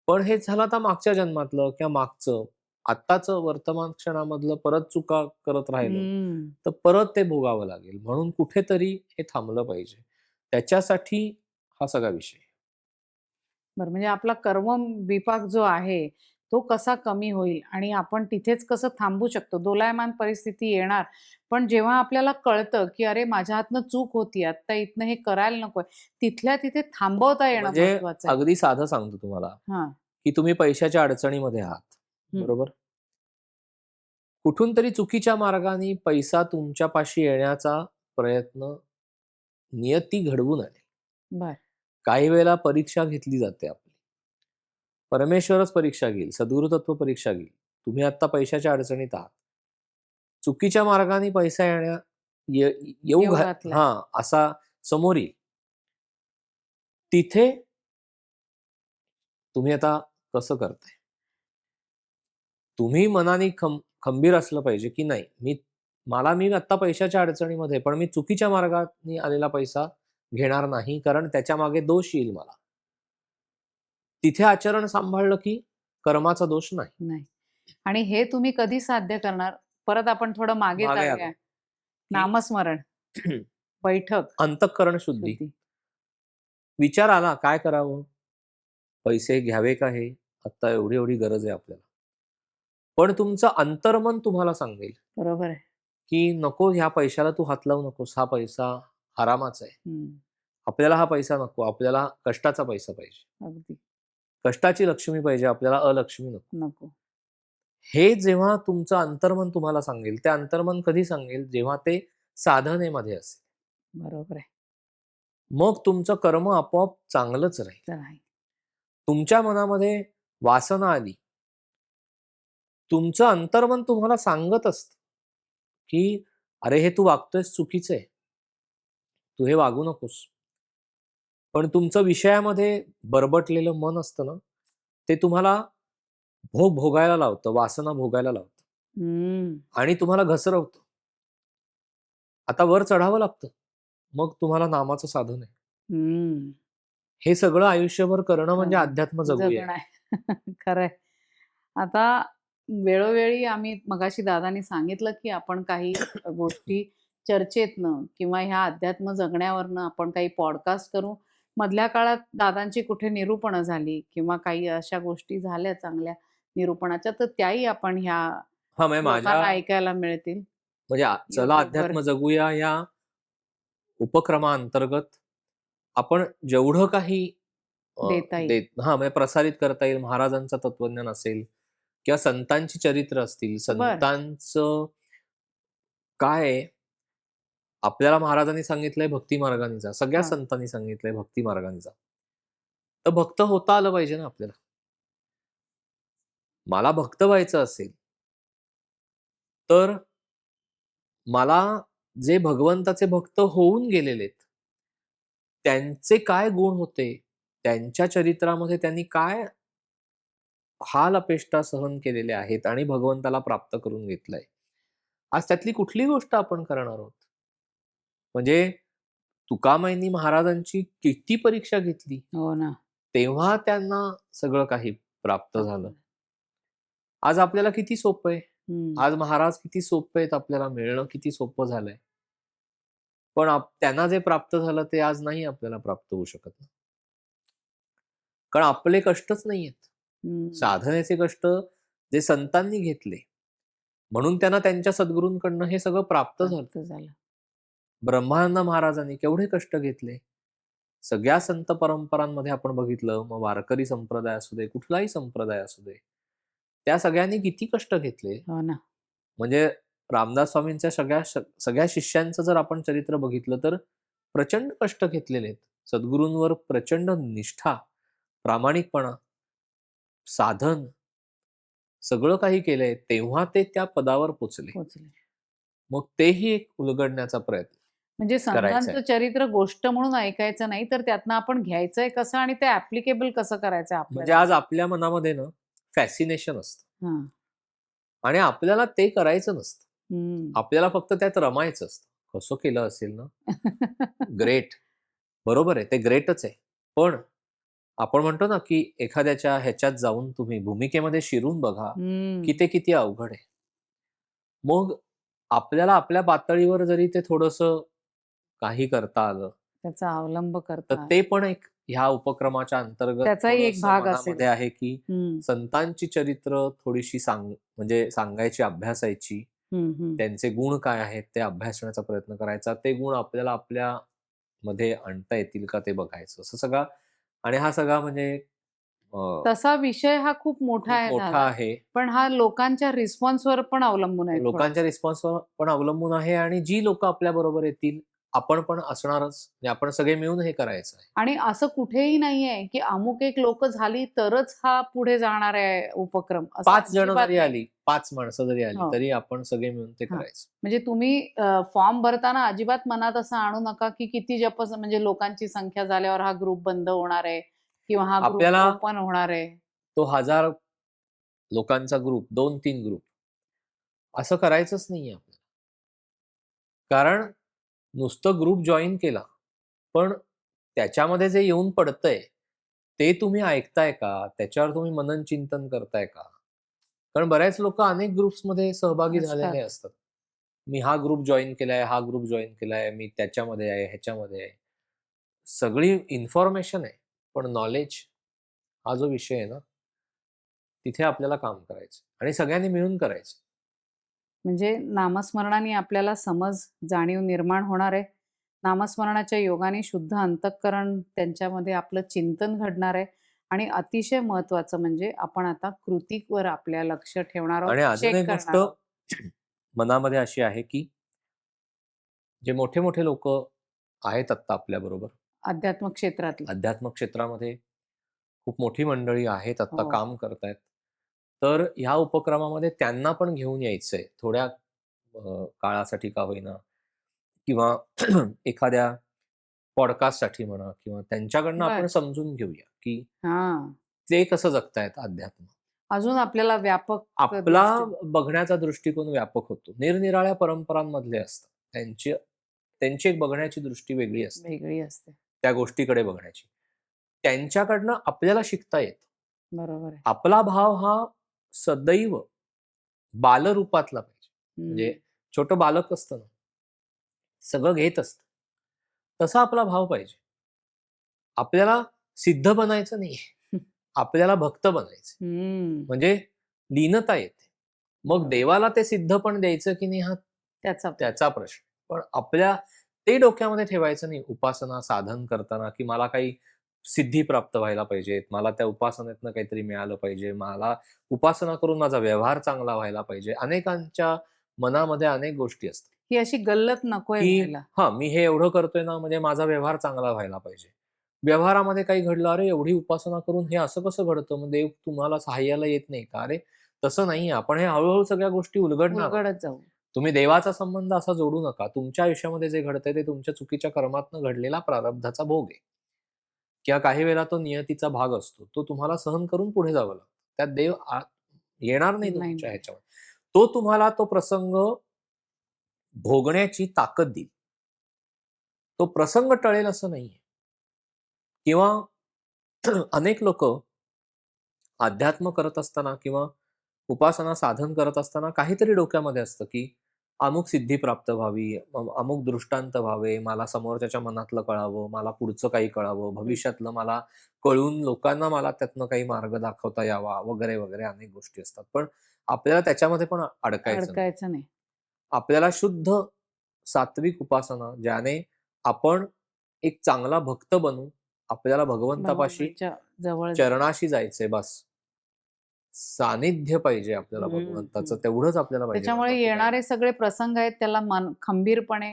पण हे झालं आता मागच्या जन्मातलं किंवा मागचं. आत्ताचं वर्तमान क्षणामधलं परत चुका करत राहिलो, हम्म. तर परत ते भोगावं लागेल. म्हणून कुठेतरी हे थांबलं पाहिजे. त्याच्यासाठी हा सगळा विषय. बरं, म्हणजे आपला कर्म विपाक जो आहे, तो कसा कमी होईल आणि आपण तिथेच कसं थांबू शकतो? दोलायमान परिस्थिती येणार, पण जेव्हा आपल्याला कळतं, की अरे माझ्या हातनं चूक होती, आत्ता इथनं हे करायला नकोय, तिथल्या तिथे थांबवता येणं म्हणजे महत्वाचं आहे. अगदी साधं सांगतो तुम्हाला, हां. की तुम्ही पैशाच्या अडचणीमध्ये आहात. हं. बरोबर? कुठून तरी चुकीच्या मार्गाने पैसा तुमच्यापाशी येण्याचा प्रयत्न नियती घडवून आणेल. बरं. काही वेळेला परीक्षा घेतली जाते आपली. परमेश्वरच परीक्षा घेईल, सद्गुरू तत्व परीक्षा घेईल. तुम्ही आत्ता पैशाच्या अडचणीत आहात. चुकीच्या मार्गाने पैसा ये येऊ येऊ घातलाय. हां, असा समोर येईल. तिथे तुम्ही आता कसं करताय? तुम्ही मनाने खंबीर असलं पाहिजे, की नाही मी आत्ता पैशाच्या अडचणीमध्ये आहे, पण मी चुकीच्या मार्गाने आलेला पैसा घेणार नाही, कारण त्याच्यामागे दोष येईल मला. तिथे आचरण सांभाळलं, की कर्माचा दोष नाही. नाही. आणि हे तुम्ही कधी साध्य करणार? परत आपण थोडं मागे मागे आलो, जाऊया. की नामस्मरण, बैठक, अंतःकरण शुद्धी. शुद्धी. विचार आला काय करावं? पैसे घ्यावे का हे? आत्ता एवढी गरज आहे आपल्याला. पण तुमचं अंतर्मन तुम्हाला सांगेल, बरोबर आहे. की नको ह्या पैशाला तू हात लावू नकोस. हा पैसा हरामाचा आहे. हं. आपल्याला हा पैसा नको. आपल्याला कष्टाचा पैसा पाहिजे. अगदी. कष्टाची लक्ष्मी पाहिजे. आपल्याला अलक्ष्मी नको. नको. हे जेव्हा तुमचं अंतर्मन तुम्हाला सांगेल, ते अंतर्मन कधी सांगेल? जेव्हा ते साधनेमध्ये असेल. बरोबर आहे. मग तुमचं कर्म आपोआप चांगलंच राहील. तर आहे. तुमच्या मनामध्ये वासना आली. तुमचं अंतर्मन तुम्हाला सांगत असतं, की "अरे, हे तू वागतोयस चुकीचं आहे. तू हे वागू नकोस." पण तुमचं विषयामध्ये बरबटलेलं मन असतं ना, ते तुम्हाला भोग भोगायला लावतं, वासना भोगायला लावतं हं. आणि तुम्हाला घसरवतं. आता वर चढावं लागतं. मग तुम्हाला नामाचं साधन आहे. हं. हे सगळं आयुष्यभर करणं म्हणजे खरं. अध्यात्म जगूया. जगणं आहे. खरं आहे. आता वेळोवेळी आम्ही मगाशी दादांनी सांगितलं, की आपण काही गोष्टी चर्चेतनं किंवा ह्या अध्यात्म जगण्यावरनं आपण काही पॉडकास्ट करू. मधल्या काळात दादांची कुठे निरूपणं झाली किंवा काही अशा गोष्टी झाल्या चांगल्या निरूपणाच्या, तर त्याही आपण ह्या हां, म्हणजे लोकांना ऐकायला मिळतील. म्हणजे चला YouTubeवर. अध्यात्म जगूया या उपक्रमाअंतर्गत आपण जेवढं काही देता येईल. म्हणजे प्रसारित करता येईल, महाराजांचं तत्वज्ञान असेल किंवा संतांची चरित्र असतील, बरं. संतांचं काय आहे, आपल्याला महाराजांनी सांगितलंय भक्ती मार्गाने जा, सगळ्या हां. संतांनी सांगितलंय भक्ती मार्गाने जा. तर भक्त होता आलं पाहिजे ना आपल्याला. मला भक्त व्हायचं असेल, तर मला जे भगवंताचे भक्त होऊन गेलेले आहेत, त्यांचे काय गुण होते, त्यांच्या चरित्रामध्ये त्यांनी काय हाल अपेष्टा सहन केलेले आहेत आणि भगवंताला प्राप्त करून घेतलंय. आज त्यातली कुठली गोष्ट आपण करणार आहोत? म्हणजे तुकामाईंनी महाराजांची किती परीक्षा घेतली, हो ना. तेव्हा त्यांना सगळं काही प्राप्त झालं. आज आपल्याला किती सोपं आहे. हं. आज महाराज किती सोपे आहेत, आपल्याला मिळणं किती सोपं झालंय. पण त्यांना जे प्राप्त झालं ते आज नाही आपल्याला प्राप्त होऊ शकत ना. कारण आपले कष्टच नाहीयेत. हं. साधनेचे कष्ट जे संतांनी घेतले, म्हणून त्यांना त्यांच्या सद्गुरूंकडनं हे सगळं प्राप्त झालं. प्राप्त झालं. ब्रह्मानंद महाराजांनी केवढे कष्ट घेतले. सगळ्या संत परंपरांमध्ये आपण बघितलं, मग वारकरी संप्रदाय असू दे, कुठलाही संप्रदाय असू दे, त्या सगळ्यांनी किती कष्ट घेतले. हो ना. म्हणजे रामदास स्वामींच्या सगळ्या शिष्यांचं जर आपण चरित्र बघितलं तर प्रचंड कष्ट घेतलेले आहेत. सद्गुरूंवर प्रचंड निष्ठा, प्रामाणिकपणा, साधन सगळं काही केलंय, तेव्हा ते त्या पदावर पोचले. पोहोचले. मग तेही एक उलगडण्याचा प्रयत्न म्हणजे करायचा संतांचं आहे. चरित्र गोष्ट म्हणून ऐकायचं नाही, तर त्यातनं आपण घ्यायचंय कसं आणि ते ॲप्लिकेबल कसं करायचं म्हणजे आपल्यासाठी. आज आपल्या मनामध्ये ना फॅसिनेशन असतं हां. आणि आपल्याला ते करायचं नसतं. हं. आपल्याला फक्त त्यात रमायचं असतं. कसं केलं असेल ना? ग्रेट. बरोबर आहे, ते ग्रेटच आहे. पण आपण म्हणतो ना, की एखाद्याच्या ह्याच्यात जाऊन तुम्ही भूमिकेमध्ये शिरून बघा, की हं. ते किती अवघड आहे. मग आपल्याला आपल्या पातळीवर जरी ते थोडंसं काही करता आलं, त्याचा अवलंब तर करता ते पण एक ह्या उपक्रमाच्या अंतर्गत त्याचाही एक थोडंसं भाग असेल. मनामध्ये आहे, की हं. संतांची चरित्र थोडीशी म्हणजे सांगायची, अभ्यासायची. हं, हं. त्यांचे गुण काय आहेत ते अभ्यासण्याचा प्रयत्न करायचा. ते गुण आपल्याला आपल्यामध्ये आणता येतील का ते बघायचं. असं सगळा आणि हा सगळा म्हणजे अ, तसा विषय हा खूप मोठा खूप आहे मोठा झाला. आहे. पण हा लोकांच्या रिस्पॉन्सवर पण अवलंबून आहे लोकांच्या थोडासा. रिस्पॉन्सवर पण अवलंबून आहे आणि जी लोकं आपल्याबरोबर येतील, आपण पण असणारच. म्हणजे आपण सगळे मिळून हे करायचं आहे. आणि असं कुठेही नाहीये, की अमुक एक लोकं झाली तरच हा पुढे जाणार आहे उपक्रम. असं 5 जण अजिबात जरी नाही. आली, 5 माणसं जरी आली, हो. तरी आपण सगळे मिळून ते हां. करायचं. म्हणजे तुम्ही फॉर्म भरताना अजिबात मनात असं आणू नका, की किती म्हणजे लोकांची संख्या झाल्यावर हा ग्रुप बंद होणार आहे किंवा हा ग्रुप आपल्याला ओपन होणार आहे. तो 1000 लोकांचा ग्रुप, 2-3 ग्रुप असं करायचंच नाहीये आपल्याला. कारण नुसतं ग्रुप जॉइन केला, पण त्याच्यामध्ये जे येऊन पडतंय, ते तुम्ही ऐकताय का? त्याच्यावर तुम्ही मनन चिंतन करताय का? कारण बऱ्याच लोकं अनेक ग्रुप्समध्ये सहभागी असतात. झालेले असतात. मी हा ग्रुप जॉइन केलाय, हा ग्रुप जॉइन केलाय, मी त्याच्यामध्ये आहे, ह्याच्यामध्ये आहे. सगळी इन्फॉर्मेशन आहे, पण नॉलेज हा जो विषय आहे ना, तिथे आपल्याला काम करायचं आणि सगळ्यांनी मिळून करायचं. म्हणजे नामस्मरणाने आपल्याला समज, जाणीव निर्माण होणार आहे. नामस्मरणाच्या योगाने शुद्ध अंतःकरण त्यांच्यामध्ये आपलं चिंतन घडणार आहे आणि अतिशय महत्त्वाचं म्हणजे आपण आता कृतीवर आपल्या लक्ष ठेवणार आहोत, आणि अजून चेक एक गोष्ट करणार आहोत. मनामध्ये अशी आहे, की जे मोठे-मोठे लोकं आहेत आत्ता आपल्याबरोबर, अध्यात्म क्षेत्रातले. अध्यात्म क्षेत्रामध्ये खूप मोठी मंडळी आहेत, आत्ता हो. काम करतायत. तर ह्या उपक्रमामध्ये त्यांना पण घेऊन यायचंय. थोड्या काळासाठी का होईना किंवा एखाद्या पॉडकास्टसाठी म्हणा किंवा त्यांच्याकडनं आपण बरं. समजून घेऊया, की हां. ते कसं जगतायत अध्यात्म. अजून आपल्याला व्यापक आपला दृष्टी बघण्याचा दृष्टिकोन व्यापक होतो. निरनिराळ्या परंपरांमधले असतात. त्यांची एक बघण्याची दृष्टी वेगळी असते. वेगळी असते. त्या गोष्टीकडे बघण्याची. त्यांच्याकडनं आपल्याला शिकता येतं. बरोबर आहे. आपला भाव हा सदैव बालरूपातला पाहिजे. म्हणजे हं. छोटं बालक असतं ना, सगळं घेत असतं. तसा आपला भाव पाहिजे. आपल्याला सिद्ध बनायचं नाहीये. आपल्याला भक्त बनायचं. हं. म्हणजे लीनता येते. मग बरोबर. देवाला ते सिद्ध पण द्यायचं की नाही हा त्याचा प्रश्न. पण आपल्या ते डोक्यामध्ये ठेवायचं नाही उपासना साधन करताना, की मला काही सिद्धी प्राप्त व्हायला पाहिजेत, मला त्या उपासनेतनं काहीतरी मिळालं पाहिजे, मला उपासना करून माझा व्यवहार चांगला व्हायला पाहिजे. अनेकांच्या मनामध्ये अनेक गोष्टी असतात, ही अशी गल्लत नकोय की व्हायला. मी हे एवढं करतोय ना, म्हणजे माझा व्यवहार चांगला व्हायला पाहिजे. व्यवहारामध्ये काही घडलं, "अरे, एवढी उपासना करून हे असं कसं घडतं? मग देव तुम्हाला सहाय्याला येत नाही का?" अरे, तसं नाहीये. आपण हे हळू सगळ्या गोष्टी उलगडणार आहोत. उलगडत जाऊ. तुम्ही देवाचा संबंध असा जोडू नका. तुमच्या आयुष्यामध्ये जे घडतंय ते तुमच्या चुकीच्या कर्मातनं घडलेला प्रारब्धाचा भोग आहे. किंवा काही वेळेला तो नियतीचा भाग असतो. तो तुम्हाला सहन करून पुढे जावं लागतं. त्यात देव येणार नाही नाही, तुमच्या नाही. ह्याच्यावर. तो तुम्हाला तो प्रसंग भोगण्याची ताकद देईल. तो प्रसंग टळेल असं नाहीये. किंवा अनेक लोकं अध्यात्म करत असताना किंवा उपासना साधन करत असताना काहीतरी डोक्यामध्ये असतं, की अमुक सिद्धी प्राप्त व्हावी, अमुक दृष्टांत व्हावे, मला समोरच्याच्या मनातलं कळावं, मला पुढचं काही कळावं, भविष्यातलं मला कळून लोकांना मला त्यातनं काही मार्ग दाखवता यावा वगैरे, वगैरे अनेक गोष्टी असतात. पण आपल्याला त्याच्यामध्ये पण अडकायचं नाही. अडकायचं नाही. आपल्याला शुद्ध सात्विक उपासना ज्याने आपण एक चांगला भक्त बनू, आपल्याला भगवंतापाशी भगवंताच्या जवळ जाऊ. चरणाशी जायचंय बस. सानिध्य पाहिजे आपल्याला हं, भगवंताचं, हं. तेवढंच आपल्याला पाहिजे, बस त्याच्यामुळे बाकी काही नाही. येणारे सगळे प्रसंग आहेत त्याला खंबीरपणे,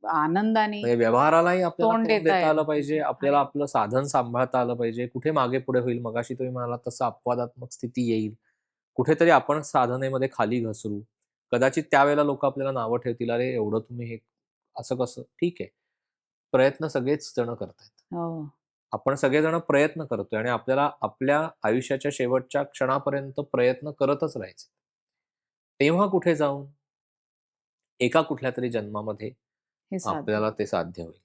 आनंदाने म्हणजे व्यवहारालाही आपल्याला तोंड तोंड देता देता यायला आलं पाहिजे, पाहिजे. आपल्याला आणि आपलं साधन सांभाळता आलं पाहिजे, कुठे मागे-पुढे होईल, मगाशी तुम्ही म्हणालात तसं अपवादात्मक स्थिती येईल. कुठेतरी आपण साधनेमध्ये खाली घसरू. कदाचित त्यावेळेला लोकं आपल्याला नावं ठेवतील, "अरे, एवढं तुम्ही हे असं कसं?" ठीक आहे. प्रयत्न सगळेच जण करतायत. हो. आपण सगळेजण प्रयत्न करतोय आणि आपल्याला आपल्या आयुष्याच्या शेवटच्या क्षणापर्यंत प्रयत्न करतच राहायचे. तेव्हा कुठे जाऊन एका कुठल्यातरी जन्मामध्ये हे साध्य आपल्याला ते साध्य होईल.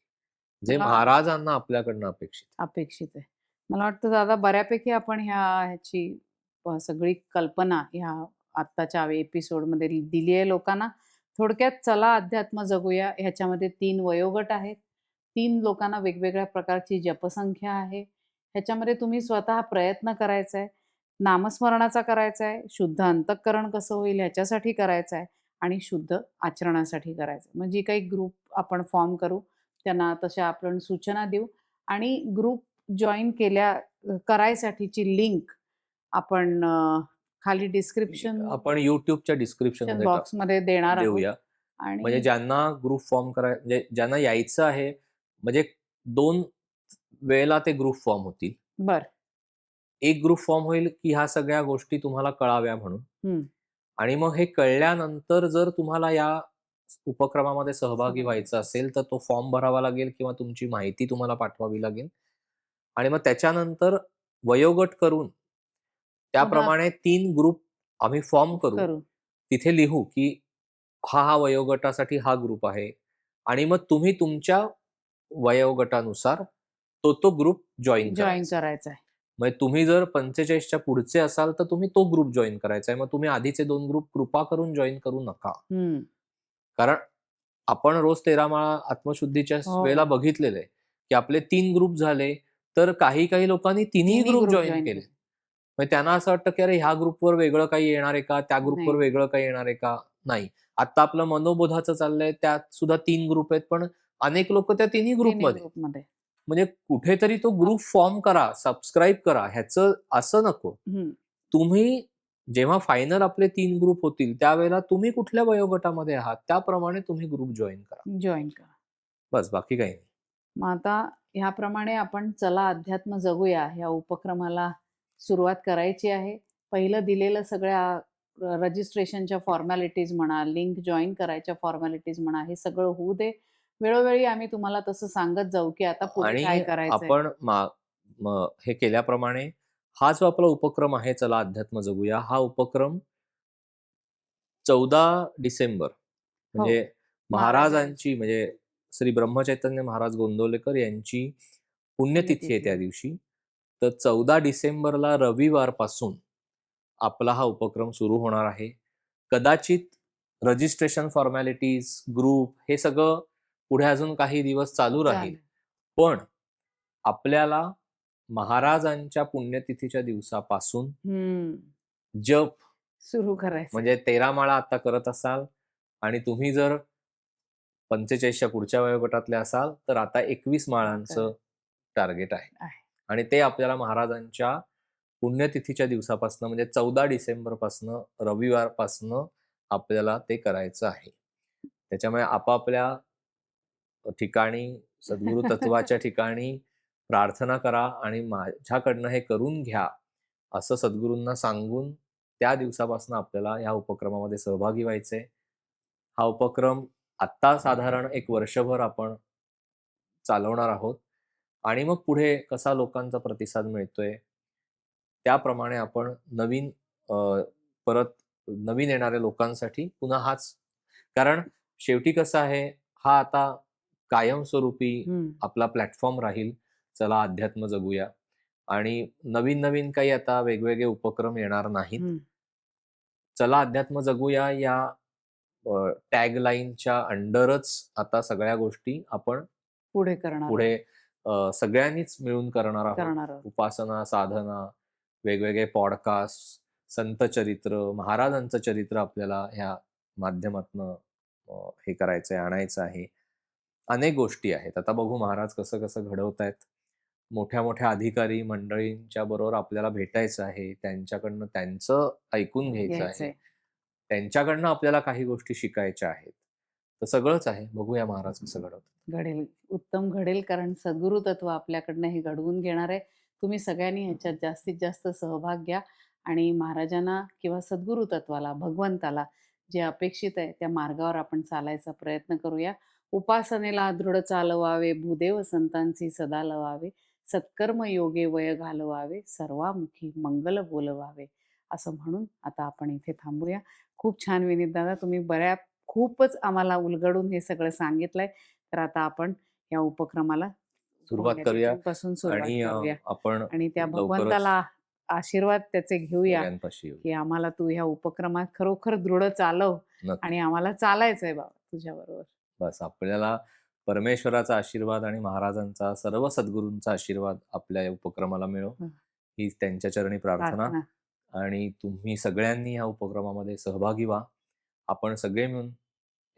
जे मला महाराजांना आपल्याकडनं अपेक्षित आहे. अपेक्षित आहे. मला वाटतं दादा बऱ्यापैकी आपण ह्याची सगळी कल्पना ह्या आत्ताच्या एपिसोडमध्ये दिली आहे लोकांना. थोडक्यात चला अध्यात्म जगूया. ह्याच्यामध्ये 3 वयोगट आहेत. 3 लोकांना वेगवेगळ्या प्रकारची जपसंख्या आहे. ह्याच्यामध्ये तुम्ही स्वतः प्रयत्न करायचा आहे. नामस्मरणाचा करायचा आहे. शुद्ध अंतःकरण कसं होईल ह्याच्यासाठी करायचा आहे आणि शुद्ध आचरणासाठी करायचं आहे. मग जी काही ग्रुप आपण फॉर्म करू, त्यांना तशा आपण सूचना देऊ आणि ग्रुप जॉइन करायसाठीची लिंक आपण खाली डिस्क्रिप्शन आपण YouTubeच्या डिस्क्रिप्शनमध्ये बॉक्समध्ये देणार आहोत देऊया. म्हणजे आणि ज्यांना ग्रुप फॉर्म म्हणजे ज्यांना यायचं आहे, म्हणजे 2 वेळेला ते ग्रुप फॉर्म होतील. बरं. एक ग्रुप फॉर्म होईल, की ह्या सगळ्या गोष्टी तुम्हाला कळाव्या म्हणून. हं. आणि मग हे कळल्यानंतर जर तुम्हाला या उपक्रमामध्ये सहभागी व्हायचं असेल, तर तो फॉर्म भरावा लागेल किंवा तुमची माहिती तुम्हाला पाठवावी लागेल. आणि मग त्याच्यानंतर वयोगट करून पुन्हा त्याप्रमाणे 3 ग्रुप आम्ही फॉर्म करू. करू. तिथे लिहू, की हा वयोगटासाठी हा ग्रुप आहे आणि मग तुम्ही तुमच्या वयोगटानुसार तो ग्रुप जॉइन जॉइन करायचा. करायचा आहे. म्हणजे तुम्ही जर 45च्या पुढचे असाल, तर तुम्ही तो ग्रुप जॉइन करायचा आहे. मग तुम्ही आधीचे 2 ग्रुप कृपा करून जॉइन करू नका. हं. कारण आपण रोज 13 माळा आत्मशुद्धीच्या वेळेला हो. बघितलेलं आहे, की आपले 3 ग्रुप झाले, तर काही लोकांनी तिन्ही तिन्ही ग्रुप ग्रुप जॉइन जॉइन केले. केले. मग त्यांना असं वाटतं, की अरे ह्या ग्रुपवर वेगळं काही येणार आहे का? त्या ग्रुपवर नाही. वेगळं काही येणार आहे का? नाही. आता आपलं मनोबोधाचं चाललंय, त्यात सुद्धा 3 ग्रुप आहेत, पण अनेक लोकं त्या तिन्ही तिन्ही ग्रुपमध्ये. ग्रुपमध्ये. म्हणजे कुठेतरी तो ग्रुप फॉर्म करा, सबस्क्राईब करा. ह्याचं असं नको. हं. तुम्ही जेव्हा फायनल आपले 3 ग्रुप होतील, त्यावेळेला तुम्ही कुठल्या वयोगटामध्ये आहात, त्याप्रमाणे तुम्ही ग्रुप जॉइन करा. जॉइन करा. बस बाकी काही नाही. मग आता ह्याप्रमाणे आपण चला अध्यात्म जगूया ह्या उपक्रमाला सुरुवात करायची आहे. पहिलं दिलेलं सगळ्या रजिस्ट्रेशनच्या फॉर्मॅलिटीज म्हणा, लिंक जॉइन करायच्या फॉर्मॅलिटीज म्हणा, हे सगळं होऊ दे. वेळोवेळी आम्ही तुम्हाला तसं सांगत जाऊ, की आता पुढे काय आणि करायचंय. आपण हे केल्याप्रमाणे हा जो आपला उपक्रम आहे, चला अध्यात्म जगूया, हा उपक्रम 14 डिसेंबर हो. म्हणजे महाराजांची महाराजांची म्हणजे श्री ब्रह्मचैतन्य महाराज गोंदवलेकर यांची पुण्यतिथी आहे त्या पुण्यतिथी. दिवशी. तर 14 डिसेंबरला रविवारपासून आपला हा उपक्रम सुरू होणार आहे. कदाचित रजिस्ट्रेशन फॉर्मॅलिटीज, ग्रुप हे सगळं पुढे अजून काही दिवस चालू राहील. चालेल. पण आपल्याला महाराजांच्या पुण्यतिथीच्या दिवसापासून हं. जप सुरू करायचंय. म्हणजे 13 माळा आता करत असाल, आणि तुम्ही जर 45च्या पुढच्या वयोगटातले असाल तर आता 21 माळांचं टार्गेट आहे. आहे. आणि ते आपल्याला महाराजांच्या पुण्यतिथीच्या दिवसापासून म्हणजे 14 डिसेंबरपासनं रविवारपासनं आपल्याला ते करायचं आहे. त्याच्यामुळे आपापल्या ठिकाणी सद्गुरु तत्वाच्या ठिकाणी प्रार्थना करा आणि माझ्याकडनं हे करून घ्या, असं सद्गुरूंना सांगून त्या दिवसापासून आपल्याला ह्या उपक्रमामध्ये सहभागी व्हायचंय. हा उपक्रम आत्ता साधारण 1 वर्षभर आपण चालवणार आहोत आणि मग पुढे कसा लोकांचा प्रतिसाद मिळतोय, त्याप्रमाणे आपण अ, परत नवीन येणाऱ्या लोकांसाठी पुन्हा हाच कारण शेवटी कसं आहे, हा आता कायमस्वरूपी हं, आपला प्लॅटफॉर्म राहील. चला अध्यात्म जगूया आणि नवीन-नवीन काही आता वेगवेगळे उपक्रम येणार नाहीत. हं. चला अध्यात्म जगूया या टॅगलाईनच्या अंडरच आता सगळ्या गोष्टी आपण पुढे करणार आहोत. पुढे सगळ्यांनीच मिळून करणार आहोत. करणार आहोत. उपासना, साधना, वेगवेगळे पॉडकास्ट, संत चरित्र, महाराजांचं चरित्र आपल्याला ह्या माध्यमातनं हे करायचंय, आणायचं आहे. अनेक गोष्टी आहेत. आता बघू महाराज कसं-कसं घडवतायत. मोठ्या-मोठ्या अधिकारी मंडळींच्या बरोबर आपल्याला भेटायचं आहे. त्यांच्याकडनं त्यांचं ऐकून घ्यायचं आहे. घ्यायचंय. त्यांच्याकडनं आपल्याला काही गोष्टी शिकायच्या आहेत. तर सगळंच आहे. बघूया महाराज कसं घडवतात. घडेल. उत्तम घडेल कारण सद्गुरु तत्व आपल्याकडनं हे घडवून घेणार आहे. तुम्ही सगळ्यांनी ह्याच्यात जास्तीत जास्त सहभाग घ्या आणि महाराजांना किंवा सद्गुरु तत्वाला, भगवंताला जे अपेक्षित आहे त्या मार्गावर आपण चालायचा प्रयत्न करूया. उपासनेला दृढ चालवावे, भूदेव संतांची सदा लवावे, सत्कर्म योगे वय घालवावे, सर्वामुखी मंगल बोलवावे. असं म्हणून आता आपण इथे थांबूया. खूप छान विनीत दादा तुम्ही खूपच आम्हाला उलगडून हे सगळं सांगितलंय. तर आता आपण या उपक्रमाला सुरुवात करूया पुढल्यापासून सुरुवात आणि करूया आपण आणि त्या लवकरच भगवंताला आशीर्वाद त्याचे घेऊया, सगळ्यांपाशी येऊ. की आम्हाला तू ह्या उपक्रमात खरोखर दृढ चालव नक्की. आणि आम्हाला चालायचंय बाबा तुझ्याबरोबर. बस आपल्याला परमेश्वराचा आशीर्वाद आणि महाराजांचा, सर्व सद्गुरूंचा आशीर्वाद आपल्या या उपक्रमाला मिळो, हं. हीच त्यांच्या चरणी प्रार्थना. प्रार्थना. आणि तुम्ही सगळ्यांनी या उपक्रमामध्ये सहभागी व्हा. आपण सगळे मिळून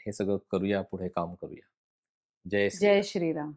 हे सगळं करूया, पुढे काम करूया. जय जय श्रीराम. श्रीराम.